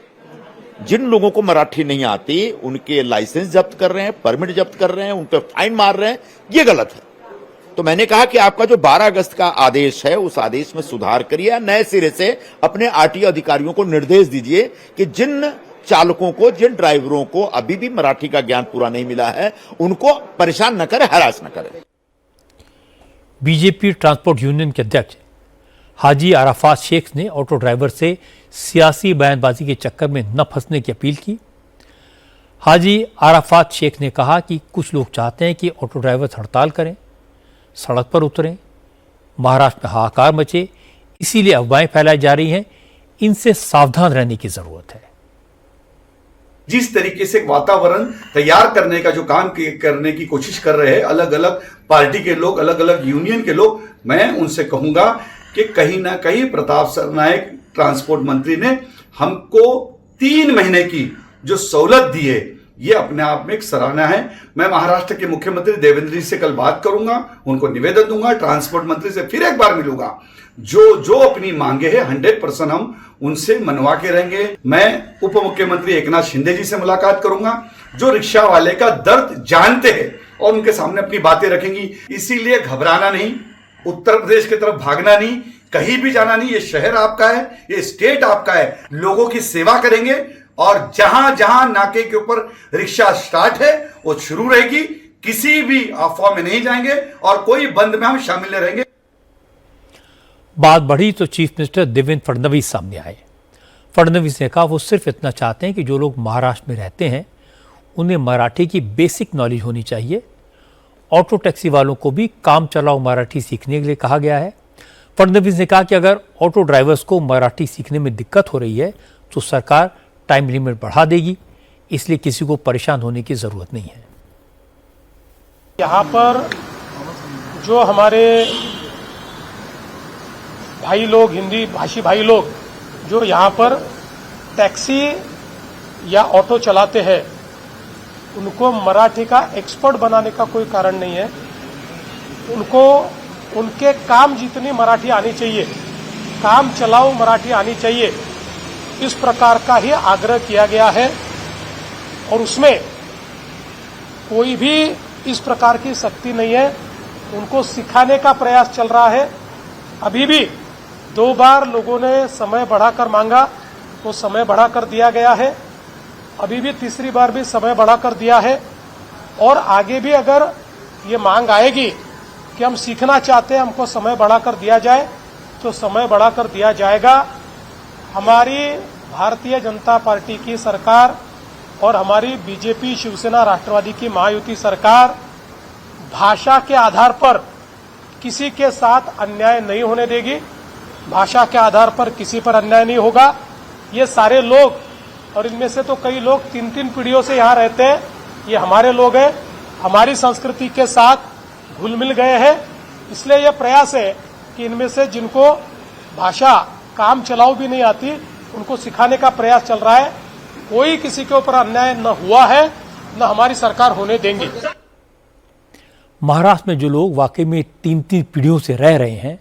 जिन लोगों को मराठी नहीं आती उनके लाइसेंस जब्त कर रहे हैं, परमिट जब्त कर रहे हैं, उन पर फाइन मार रहे हैं, ये गलत है। तो मैंने कहा कि आपका जो 12 अगस्त का आदेश है उस आदेश में सुधार करिए, नए सिरे से अपने आरटीओ अधिकारियों को निर्देश दीजिए कि जिन चालकों को, जिन ड्राइवरों को अभी भी मराठी का ज्ञान पूरा नहीं मिला है, उनको परेशान न करे, हरास न करे। बीजेपी ट्रांसपोर्ट यूनियन के अध्यक्ष हाजी आराफात शेख ने ऑटो ड्राइवर से सियासी बयानबाजी के चक्कर में न फंसने की अपील की। हाजी आराफात शेख ने कहा कि कुछ लोग चाहते हैं कि ऑटो ड्राइवर्स हड़ताल करें, सड़क पर उतरें, महाराष्ट्र में हाहाकार मचे, इसीलिए अफवाहें फैलाई जा रही हैं। इनसे सावधान रहने की जरूरत है। जिस तरीके से वातावरण तैयार करने का जो काम करने की कोशिश कर रहे हैं अलग अलग पार्टी के लोग, अलग अलग यूनियन के लोग, मैं उनसे कहूंगा कि कहीं ना कहीं प्रताप सरनायक ट्रांसपोर्ट मंत्री ने हमको 3 महीने की जो सहूलत दी है, ये अपने आप में एक सराहना है। मैं महाराष्ट्र के मुख्यमंत्री देवेंद्र जी से कल बात करूंगा, उनको निवेदन दूंगा, ट्रांसपोर्ट मंत्री से फिर एक बार मिलूंगा। जो अपनी मांगे हैं 100% हम उनसे मनवा के रहेंगे। मैं उप मुख्यमंत्री एकनाथ शिंदे जी से मुलाकात करूंगा, जो रिक्शा वाले का दर्द जानते हैं और उनके सामने अपनी बातें रखेंगी। इसीलिए घबराना नहीं, उत्तर प्रदेश की तरफ भागना नहीं, कहीं भी जाना नहीं। ये शहर आपका है, ये स्टेट आपका है। लोगों की सेवा करेंगे और जहां जहां नाके के ऊपर रिक्शा स्टार्ट है वो शुरू रहेगी। किसी भी अफवाह में नहीं जाएंगे और कोई बंद में हम शामिल नहीं रहेंगे। बात बढ़ी तो चीफ मिनिस्टर देवेंद्र फडणवीस सामने आए। फडणवीस ने कहा वो सिर्फ इतना चाहते हैं कि जो लोग महाराष्ट्र में रहते हैं उन्हें मराठी की बेसिक नॉलेज होनी चाहिए। ऑटो टैक्सी वालों को भी काम चलाओ मराठी सीखने के लिए कहा गया है। फडणवीस ने कहा कि अगर ऑटो ड्राइवर्स को मराठी सीखने में दिक्कत हो रही है तो सरकार टाइम लिमिट बढ़ा देगी, इसलिए किसी को परेशान होने की जरूरत नहीं है। यहाँ पर जो हमारे भाई लोग, हिंदी भाषी भाई लोग जो यहाँ पर टैक्सी या ऑटो चलाते हैं, उनको मराठी का एक्सपर्ट बनाने का कोई कारण नहीं है। उनको उनके काम जितनी मराठी आनी चाहिए, काम चलाओ मराठी आनी चाहिए, इस प्रकार का ही आग्रह किया गया है। और उसमें कोई भी इस प्रकार की सख्ती नहीं है, उनको सिखाने का प्रयास चल रहा है। अभी भी 2 बार लोगों ने समय बढ़ाकर मांगा तो समय बढ़ाकर दिया गया है। अभी भी तीसरी बार भी समय बढ़ाकर दिया है और आगे भी अगर ये मांग आएगी कि हम सीखना चाहते हैं, हमको समय बढ़ाकर दिया जाए तो समय बढ़ाकर दिया जाएगा। हमारी भारतीय जनता पार्टी की सरकार और हमारी बीजेपी, शिवसेना, राष्ट्रवादी की महायुति सरकार भाषा के आधार पर किसी के साथ अन्याय नहीं होने देगी। भाषा के आधार पर किसी पर अन्याय नहीं होगा। ये सारे लोग, और इनमें से तो कई लोग 3-3 पीढ़ियों से यहाँ रहते हैं, ये हमारे लोग हैं, हमारी संस्कृति के साथ घुल मिल गए हैं। इसलिए यह प्रयास है कि इनमें से जिनको भाषा काम चलाओ भी नहीं आती, उनको सिखाने का प्रयास चल रहा है। कोई किसी के ऊपर अन्याय न हुआ है, न हमारी सरकार होने देंगी। महाराष्ट्र में जो लोग वाकई में 3-3 पीढ़ियों से रह रहे हैं,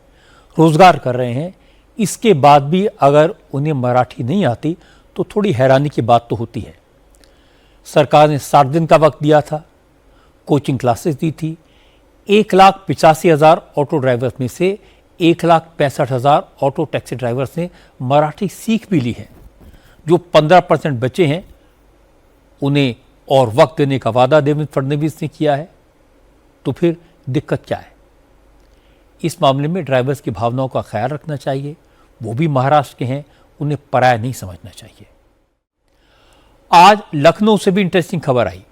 रोजगार कर रहे हैं, इसके बाद भी अगर उन्हें मराठी नहीं आती तो थोड़ी हैरानी की बात तो होती है। सरकार ने 60 दिन का वक्त दिया था, कोचिंग क्लासेस दी थी। 1,85,000 ऑटो ड्राइवर्स में से 1,65,000 ऑटो टैक्सी ड्राइवर्स ने मराठी सीख भी ली है। जो 15% बचे हैं उन्हें और वक्त देने का वादा देवेंद्र फडणवीस ने किया है। तो फिर दिक्कत क्या है? इस मामले में ड्राइवर्स की भावनाओं का ख्याल रखना चाहिए। वो भी महाराष्ट्र के हैं, उन्हें पराया नहीं समझना चाहिए। आज लखनऊ से भी इंटरेस्टिंग खबर आई।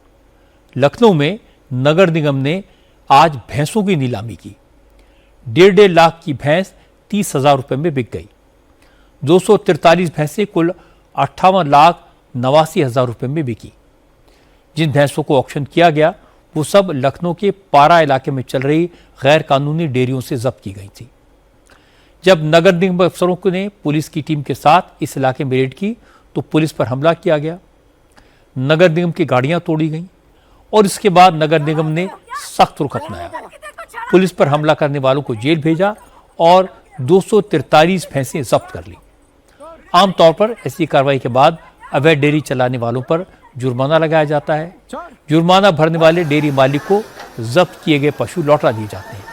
लखनऊ में नगर निगम ने आज भैंसों की नीलामी की। 1.5 लाख की भैंस 30,000 रुपए में बिक गई। 243 भैंसें कुल 58,89,000 रुपए में बिकी। जिन भैंसों को ऑक्शन किया गया वो सब लखनऊ के पारा इलाके में चल रही गैर कानूनी डेयरियों से जब्त की गई थी। जब नगर निगम अफसरों ने पुलिस की टीम के साथ इस इलाके में रेड की तो पुलिस पर हमला किया गया, नगर निगम की गाड़ियां तोड़ी गईं और इसके बाद नगर निगम ने सख्त रुख अपनाया। पुलिस पर हमला करने वालों को जेल भेजा और 243 भैंसें जब्त कर ली। आमतौर पर ऐसी कार्रवाई के बाद अवैध डेयरी चलाने वालों पर जुर्माना लगाया जाता है। जुर्माना भरने वाले डेयरी मालिक को जब्त किए गए पशु लौटा दिए जाते हैं,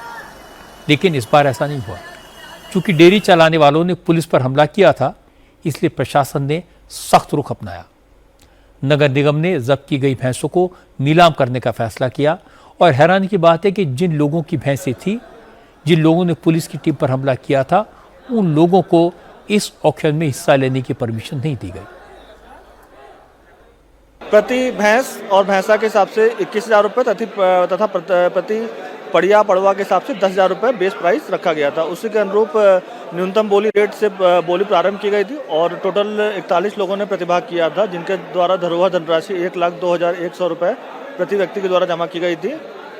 लेकिन इस बार ऐसा नहीं हुआ। चूंकि डेयरी चलाने वालों ने पुलिस पर हमला किया था, इसलिए प्रशासन ने सख्त रुख अपनाया। नगर निगम ने जब्त की गई भैंसों को नीलाम करने का फैसला किया और हैरानी की बात है कि जिन लोगों की भैंसें थी, जिन लोगों ने पुलिस की टीम पर हमला किया था, उन लोगों को इस ऑक्शन में हिस्सा लेने की परमिशन नहीं दी गई। प्रति भैंस और भैंसा के हिसाब से 21,000 रुपये तथा प्रति पड़िया पड़वा के हिसाब से 10,000 रुपये बेस प्राइस रखा गया था। उसी के अनुरूप न्यूनतम बोली रेट से बोली प्रारंभ की गई थी और टोटल 41 लोगों ने प्रतिभाग किया था, जिनके द्वारा धरोहर धनराशि 1,02,100 रुपये प्रति व्यक्ति के द्वारा जमा की गई थी।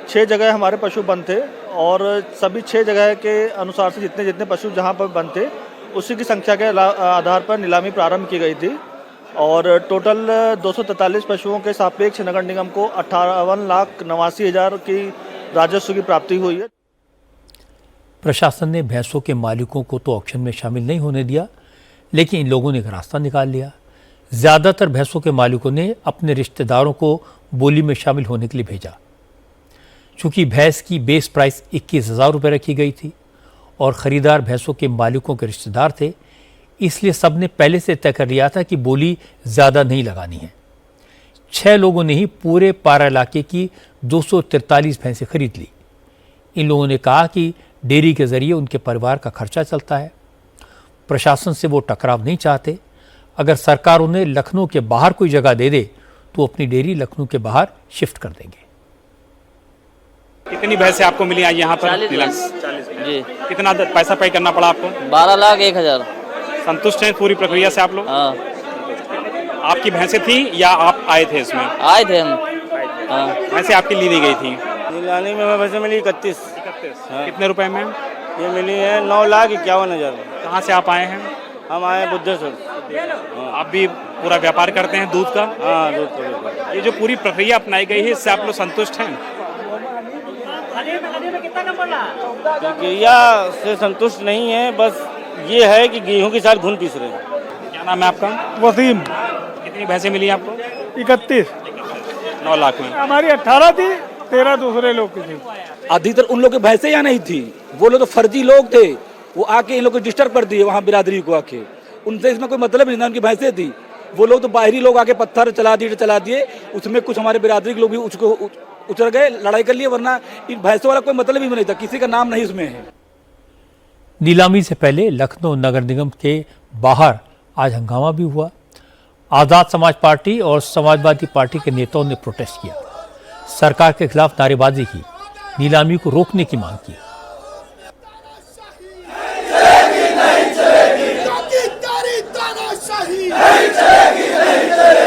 6 जगह हमारे पशु बंद थे और सभी 6 जगह के अनुसार से जितने जितने पशु जहाँ पर बंद थे उसी की संख्या के आधार पर नीलामी प्रारंभ की गई थी और टोटल 243 पशुओं के सापेक्ष नगर निगम को 58,89,000 की राजस्व की प्राप्ति हुई है। प्रशासन ने भैंसों के मालिकों को तो ऑक्शन में शामिल नहीं होने दिया, लेकिन इन लोगों ने एक रास्ता निकाल लिया। ज्यादातर भैंसों के मालिकों ने अपने रिश्तेदारों को बोली में शामिल होने के लिए भेजा। चूंकि भैंस की बेस प्राइस 21,000 रुपये रखी गई थी और खरीदार भैंसों के मालिकों के रिश्तेदार थे, इसलिए सबने पहले से तय कर लिया था कि बोली ज्यादा नहीं लगानी है। 6 लोगों ने ही पूरे पारा इलाके की 243 भैंसें खरीद ली। इन लोगों ने कहा कि डेयरी के जरिए उनके परिवार का खर्चा चलता है। प्रशासन से वो टकराव नहीं चाहते। अगर सरकार उन्हें लखनऊ के बाहर कोई जगह दे दे तो अपनी डेयरी लखनऊ के बाहर शिफ्ट कर देंगे। कितनी भैंसें आपको मिली आज यहाँ पर? 40 जी। कितना पैसा पे करना पड़ा आपको? 12,01,000। संतुष्ट हैं पूरी प्रक्रिया से आप लोग? हाँ। आपकी भैंसें थी या आप आए थे इसमें? आए थे हम। हाँ। भैंसें आपकी ली दी गई थी? नीलामी में भैंसें मिली 31। हाँ। कितने रुपए में? ये मिली है 9,51,000। कहाँ से आप आए हैं? हम आए बुद्धेश्वर। आप भी पूरा व्यापार करते हैं दूध का? हाँ, दूध का। ये जो पूरी प्रक्रिया अपनाई गई है इससे आप लोग संतुष्ट हैं? प्रक्रिया से संतुष्ट नहीं है, बस ये है कि गेहूं के साथ घुन पीस रहे हैं। क्या नाम है आपका? वसीम। कितनी भैंसें मिली आपको? 31। 9 लाख में। हमारी 18 थी, 13 दूसरे लोग की थी। अधिकतर उन लोग की भैंसें यहाँ नहीं थी, वो लोग तो फर्जी लोग थे, वो आके इन लोग को डिस्टर्ब कर दिए वहाँ बिरादरी को आके। उनसे इसमें कोई मतलब नहीं था, उनकी भैंसें थी। वो लोग तो बाहरी लोग आके पत्थर चला दिए, उसमें कुछ हमारे बिरादरी के लोग भी उसको उतर गए, लड़ाई कर लिए, वरना इन भैंसों वाला कोई मतलब ही नहीं था, किसी का नाम नहीं उसमें है। नीलामी से पहले लखनऊ नगर निगम के बाहर आज हंगामा भी हुआ। आज़ाद समाज पार्टी और समाजवादी पार्टी के नेताओं ने प्रोटेस्ट किया, सरकार के खिलाफ नारेबाजी की, नीलामी को रोकने की मांग की।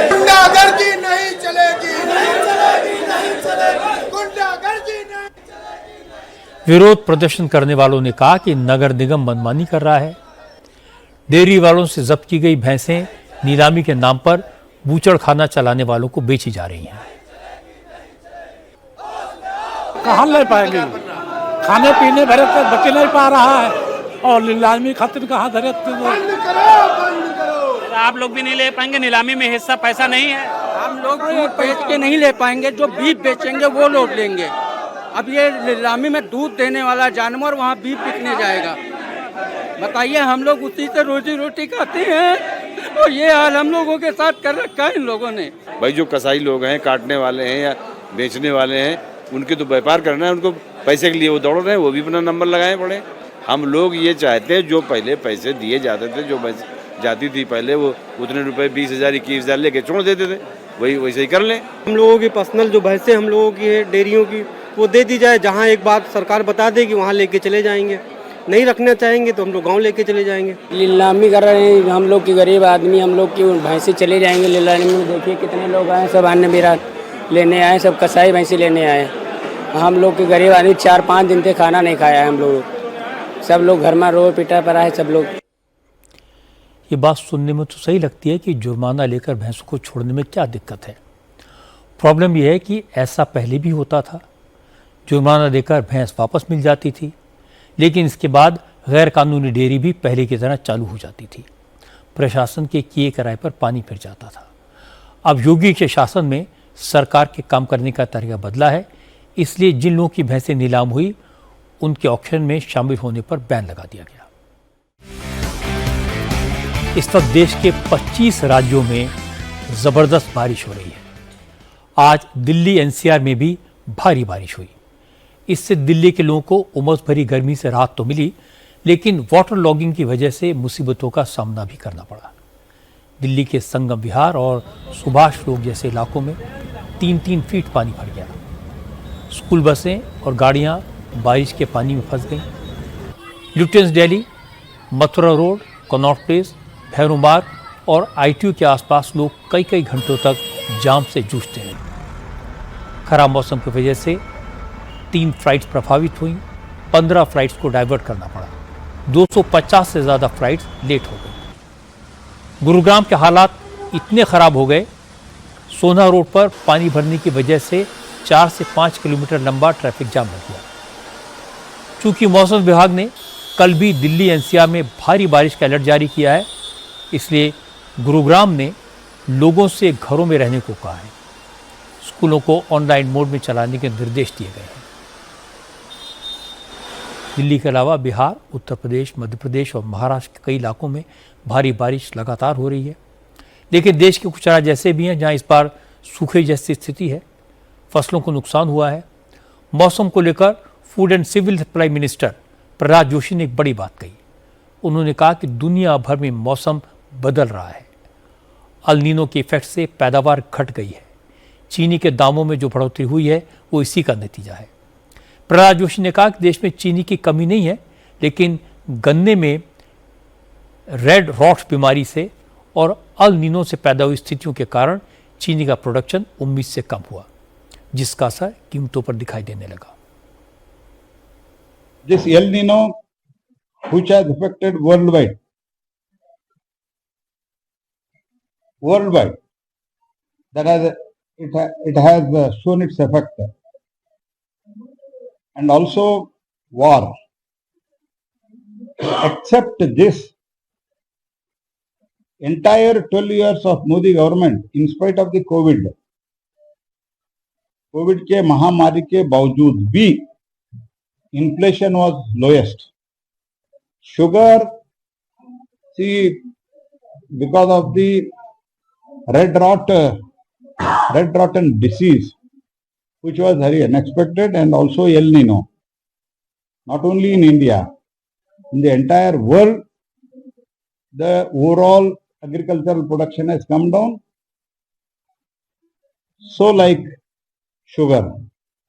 गुंडागर्दी नहीं चलेगी, गुंडागर्दी नहीं। विरोध प्रदर्शन करने वालों ने कहा कि नगर निगम मनमानी कर रहा है। डेयरी वालों से जब्त की गई भैंसें नीलामी के नाम पर बूचड़ खाना चलाने वालों को बेची जा रही हैं। कहाँ ले पाएंगे? खाने पीने भरे तक बचे नहीं पा रहा है और नीलामी खातिर कहाँ धरे? आप लोग भी नहीं ले पाएंगे? नीलामी में हिस्सा पैसा नहीं है? हम लोग दूध बेच के नहीं ले पाएंगे, जो बीफ बेचेंगे वो लोग लेंगे। अब ये नीलामी में दूध देने वाला जानवर वहाँ बीफ बिकने जाएगा। बताइए, हम लोग उसी से रोजी रोटी खाते हैं और ये हाल हम लोगों के साथ कर रखा है इन लोगों ने। भाई जो कसाई लोग हैं, काटने वाले हैं या बेचने वाले हैं, उनके तो व्यापार करना है, उनको पैसे के लिए वो दौड़ रहे हैं, वो भी अपना नंबर लगाए पड़े। हम लोग ये चाहते हैं जो पहले पैसे दिए जाते थे, जो जाती थी पहले, वो उतने रुपए 20,000 21,000 लेके छोड़ देते थे, वही वैसे ही कर लें। हम लोगों की पर्सनल जो भैंसें हम लोगों की है डेयरियों की, वो दे दी जाए। जहाँ एक बात सरकार बता देगी वहाँ लेके चले जाएंगे। नहीं रखना चाहेंगे तो हम लोग गाँव लेके चले जाएंगे। नीलामी कर रहे हैं हम लोग की गरीब आदमी, हम लोग की भैंसें चले जाएंगे नीलामी में। देखिए कितने लोग आए, सब अन्य विराट लेने आए, सब कसाई भैंसें लेने आए। हम लोग के गरीब आदमी 4-5 दिन से खाना नहीं खाया है। हम लोग सब लोग घर में रो पिटा पड़ा है सब लोग। ये बात सुनने में तो सही लगती है कि जुर्माना लेकर भैंसों को छोड़ने में क्या दिक्कत है। प्रॉब्लम यह है कि ऐसा पहले भी होता था, जुर्माना देकर भैंस वापस मिल जाती थी, लेकिन इसके बाद गैर कानूनी डेयरी भी पहले की तरह चालू हो जाती थी। प्रशासन के किए कराए पर पानी फिर जाता था। अब योगी के शासन में सरकार के काम करने का तरीका बदला है, इसलिए जिन लोगों की भैंसें नीलाम हुई उनके ऑक्शन में शामिल होने पर बैन लगा दिया गया। इस वक्त देश के 25 राज्यों में जबरदस्त बारिश हो रही है। आज दिल्ली एनसीआर में भी भारी बारिश हुई। इससे दिल्ली के लोगों को उमस भरी गर्मी से राहत तो मिली, लेकिन वाटर लॉगिंग की वजह से मुसीबतों का सामना भी करना पड़ा। दिल्ली के संगम विहार और सुभाष रोड जैसे इलाकों में 3-3 फीट पानी भर गया। स्कूल बसें और गाड़ियां बारिश के पानी में फंस गईं। Lutyens Delhi, Mathura road, Connaught place, Bhairu Marg और ITO के आसपास लोग कई घंटों तक जाम से जूझते हैं। खराब मौसम की वजह से 3 फ्लाइट्स प्रभावित हुई, 15 फ्लाइट्स को डाइवर्ट करना पड़ा, 250 से ज़्यादा फ्लाइट्स लेट हो गई। गुरुग्राम के हालात इतने ख़राब हो गए, सोना रोड पर पानी भरने की वजह से 4 से 5 किलोमीटर लंबा ट्रैफिक जाम लग गया। चूँकि मौसम विभाग ने कल भी दिल्ली NCR में भारी बारिश का अलर्ट जारी किया है, इसलिए गुरुग्राम ने लोगों से घरों में रहने को कहा है। स्कूलों को ऑनलाइन मोड में चलाने के निर्देश दिए गए हैं। दिल्ली के अलावा बिहार, उत्तर प्रदेश, मध्य प्रदेश और महाराष्ट्र के कई इलाकों में भारी बारिश लगातार हो रही है, लेकिन देश के कुछ राज्य ऐसे भी हैं जहां इस बार सूखे जैसी स्थिति है, फसलों को नुकसान हुआ है। मौसम को लेकर food and civil supply minister Prahlad Joshi ने एक बड़ी बात कही। उन्होंने कहा कि दुनिया भर में मौसम बदल रहा है। अल नीनो के इफेक्ट से पैदावार घट गई है। चीनी के दामों में जो बढ़ोतरी हुई है वो इसी का नतीजा है। प्रहलाद जोशी ने कहा कि देश में चीनी की कमी नहीं है, लेकिन गन्ने में रेड रॉट बीमारी से और अल नीनो से पैदा हुई स्थितियों के कारण चीनी का प्रोडक्शन उम्मीद से कम हुआ, जिसका असर कीमतों पर दिखाई देने लगा। This El Nino, which has affected worldwide, it has shown its effect, and also war. Except this, entire 12 years of Modi government, in spite of the COVID के महामारी के बावजूद भी inflation was lowest. Sugar, see, because of the red rotten disease, which was very unexpected, and also El Nino, not only in India, in the entire world, the overall agricultural production has come down. So like sugar,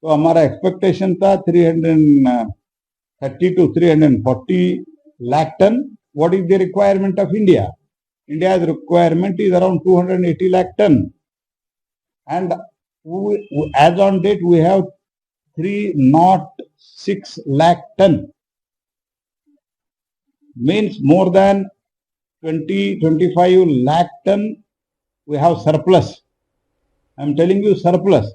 तो हमारा एक्सपेक्टेशन था 330 to 340 lakh ton. What is the requirement of India? India's requirement is around 280 lakh ton, and as on date we have 306 lakh ton. Means more than 20-25 lakh ton we have surplus. I am telling you surplus.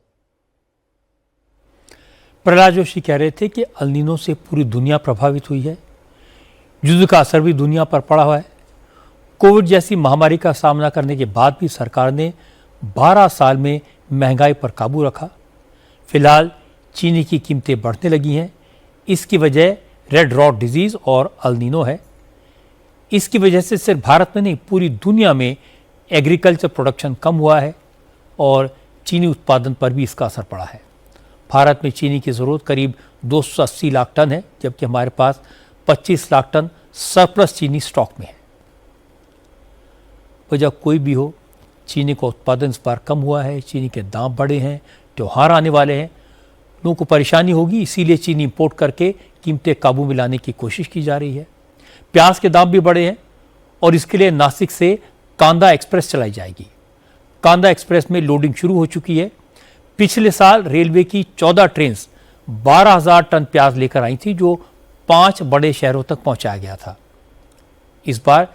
Prahlad Joshi कह रहे थे कि अल नीनो से पूरी दुनिया प्रभावित हुई है। युद्ध का असर भी दुनिया पर पड़ा हुआ है। कोविड जैसी महामारी का सामना करने के बाद भी सरकार ने 12 साल में महंगाई पर काबू रखा। फिलहाल चीनी की कीमतें बढ़ने लगी हैं। इसकी वजह रेड रॉट डिजीज़ और अल नीनो है। इसकी वजह से सिर्फ भारत में नहीं, पूरी दुनिया में एग्रीकल्चर प्रोडक्शन कम हुआ है और चीनी उत्पादन पर भी इसका असर पड़ा है। भारत में चीनी की ज़रूरत करीब 280 लाख टन है, जबकि हमारे पास 25 लाख टन सरप्लस चीनी स्टॉक में है। वजह कोई भी हो, चीनी का उत्पादन इस बार कम हुआ है। चीनी के दाम बढ़े हैं, त्यौहार आने वाले हैं, लोगों को परेशानी होगी, इसीलिए चीनी इंपोर्ट करके कीमतें काबू में लाने की कोशिश की जा रही है। प्याज के दाम भी बढ़े हैं और इसके लिए नासिक से कांदा एक्सप्रेस चलाई जाएगी। कांदा एक्सप्रेस में लोडिंग शुरू हो चुकी है। पिछले साल रेलवे की 14 ट्रेन 12,000 टन प्याज लेकर आई थी, जो 5 बड़े शहरों तक पहुंचाया गया था। इस बार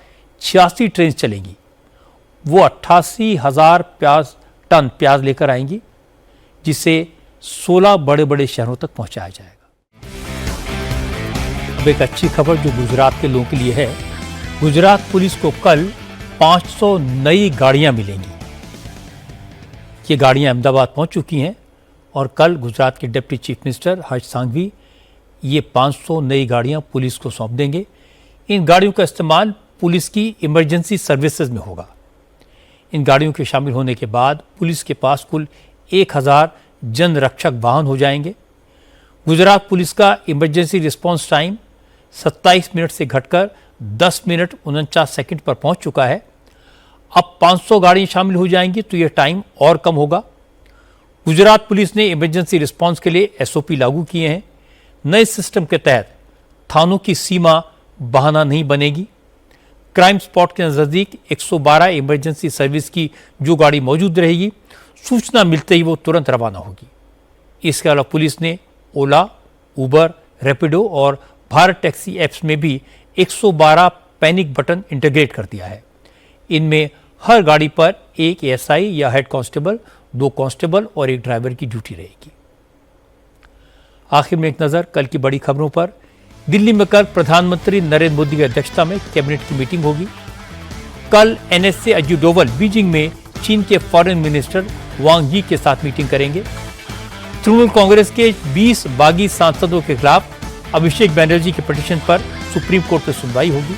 86 ट्रेन चलेंगी, वो 88,000 टन प्याज लेकर आएंगी, जिसे 16 बड़े बड़े शहरों तक पहुंचाया जाएगा। अब एक अच्छी खबर जो गुजरात के लोगों के लिए है। गुजरात पुलिस को कल 500 नई गाड़ियां मिलेंगी। ये गाड़ियां अहमदाबाद पहुंच चुकी हैं और कल गुजरात के डिप्टी चीफ मिनिस्टर हर्ष सांघवी ये 500 नई गाड़ियां पुलिस को सौंप देंगे। इन गाड़ियों का इस्तेमाल पुलिस की इमरजेंसी सर्विसेज में होगा। इन गाड़ियों के शामिल होने के बाद पुलिस के पास कुल 1000 जन रक्षक वाहन हो जाएंगे। गुजरात पुलिस का इमरजेंसी रिस्पांस टाइम 27 मिनट से घटकर 10 मिनट 49 सेकंड पर पहुंच चुका है। अब 500 गाड़ियां शामिल हो जाएंगी तो यह टाइम और कम होगा। गुजरात पुलिस ने इमरजेंसी रिस्पांस के लिए SOP लागू किए हैं। नए सिस्टम के तहत थानों की सीमा बहाना नहीं बनेगी। क्राइम स्पॉट के नज़दीक 112 इमरजेंसी सर्विस की जो गाड़ी मौजूद रहेगी, सूचना मिलते ही वो तुरंत रवाना होगी। इसके अलावा पुलिस ने ओला, उबर, रैपिडो और भारत टैक्सी ऐप्स में भी 112 पैनिक बटन इंटीग्रेट कर दिया है। इनमें हर गाड़ी पर एक ASI या हेड कांस्टेबल, 2 कांस्टेबल और 1 ड्राइवर की ड्यूटी रहेगी। आखिर में एक नज़र कल की बड़ी खबरों पर। दिल्ली में कल प्रधानमंत्री नरेंद्र मोदी की अध्यक्षता में कैबिनेट की मीटिंग होगी। कल NSA अजीत डोवल बीजिंग में चीन के फॉरेन मिनिस्टर वांग यी के साथ मीटिंग करेंगे। तृणमूल कांग्रेस के 20 बागी सांसदों के खिलाफ अभिषेक बनर्जी के पिटीशन पर सुप्रीम कोर्ट में सुनवाई होगी।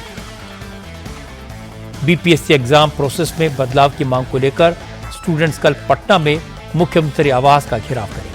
BPSC एग्जाम प्रोसेस में बदलाव की मांग को लेकर स्टूडेंट्स कल पटना में मुख्यमंत्री आवास का घेराव करेंगे।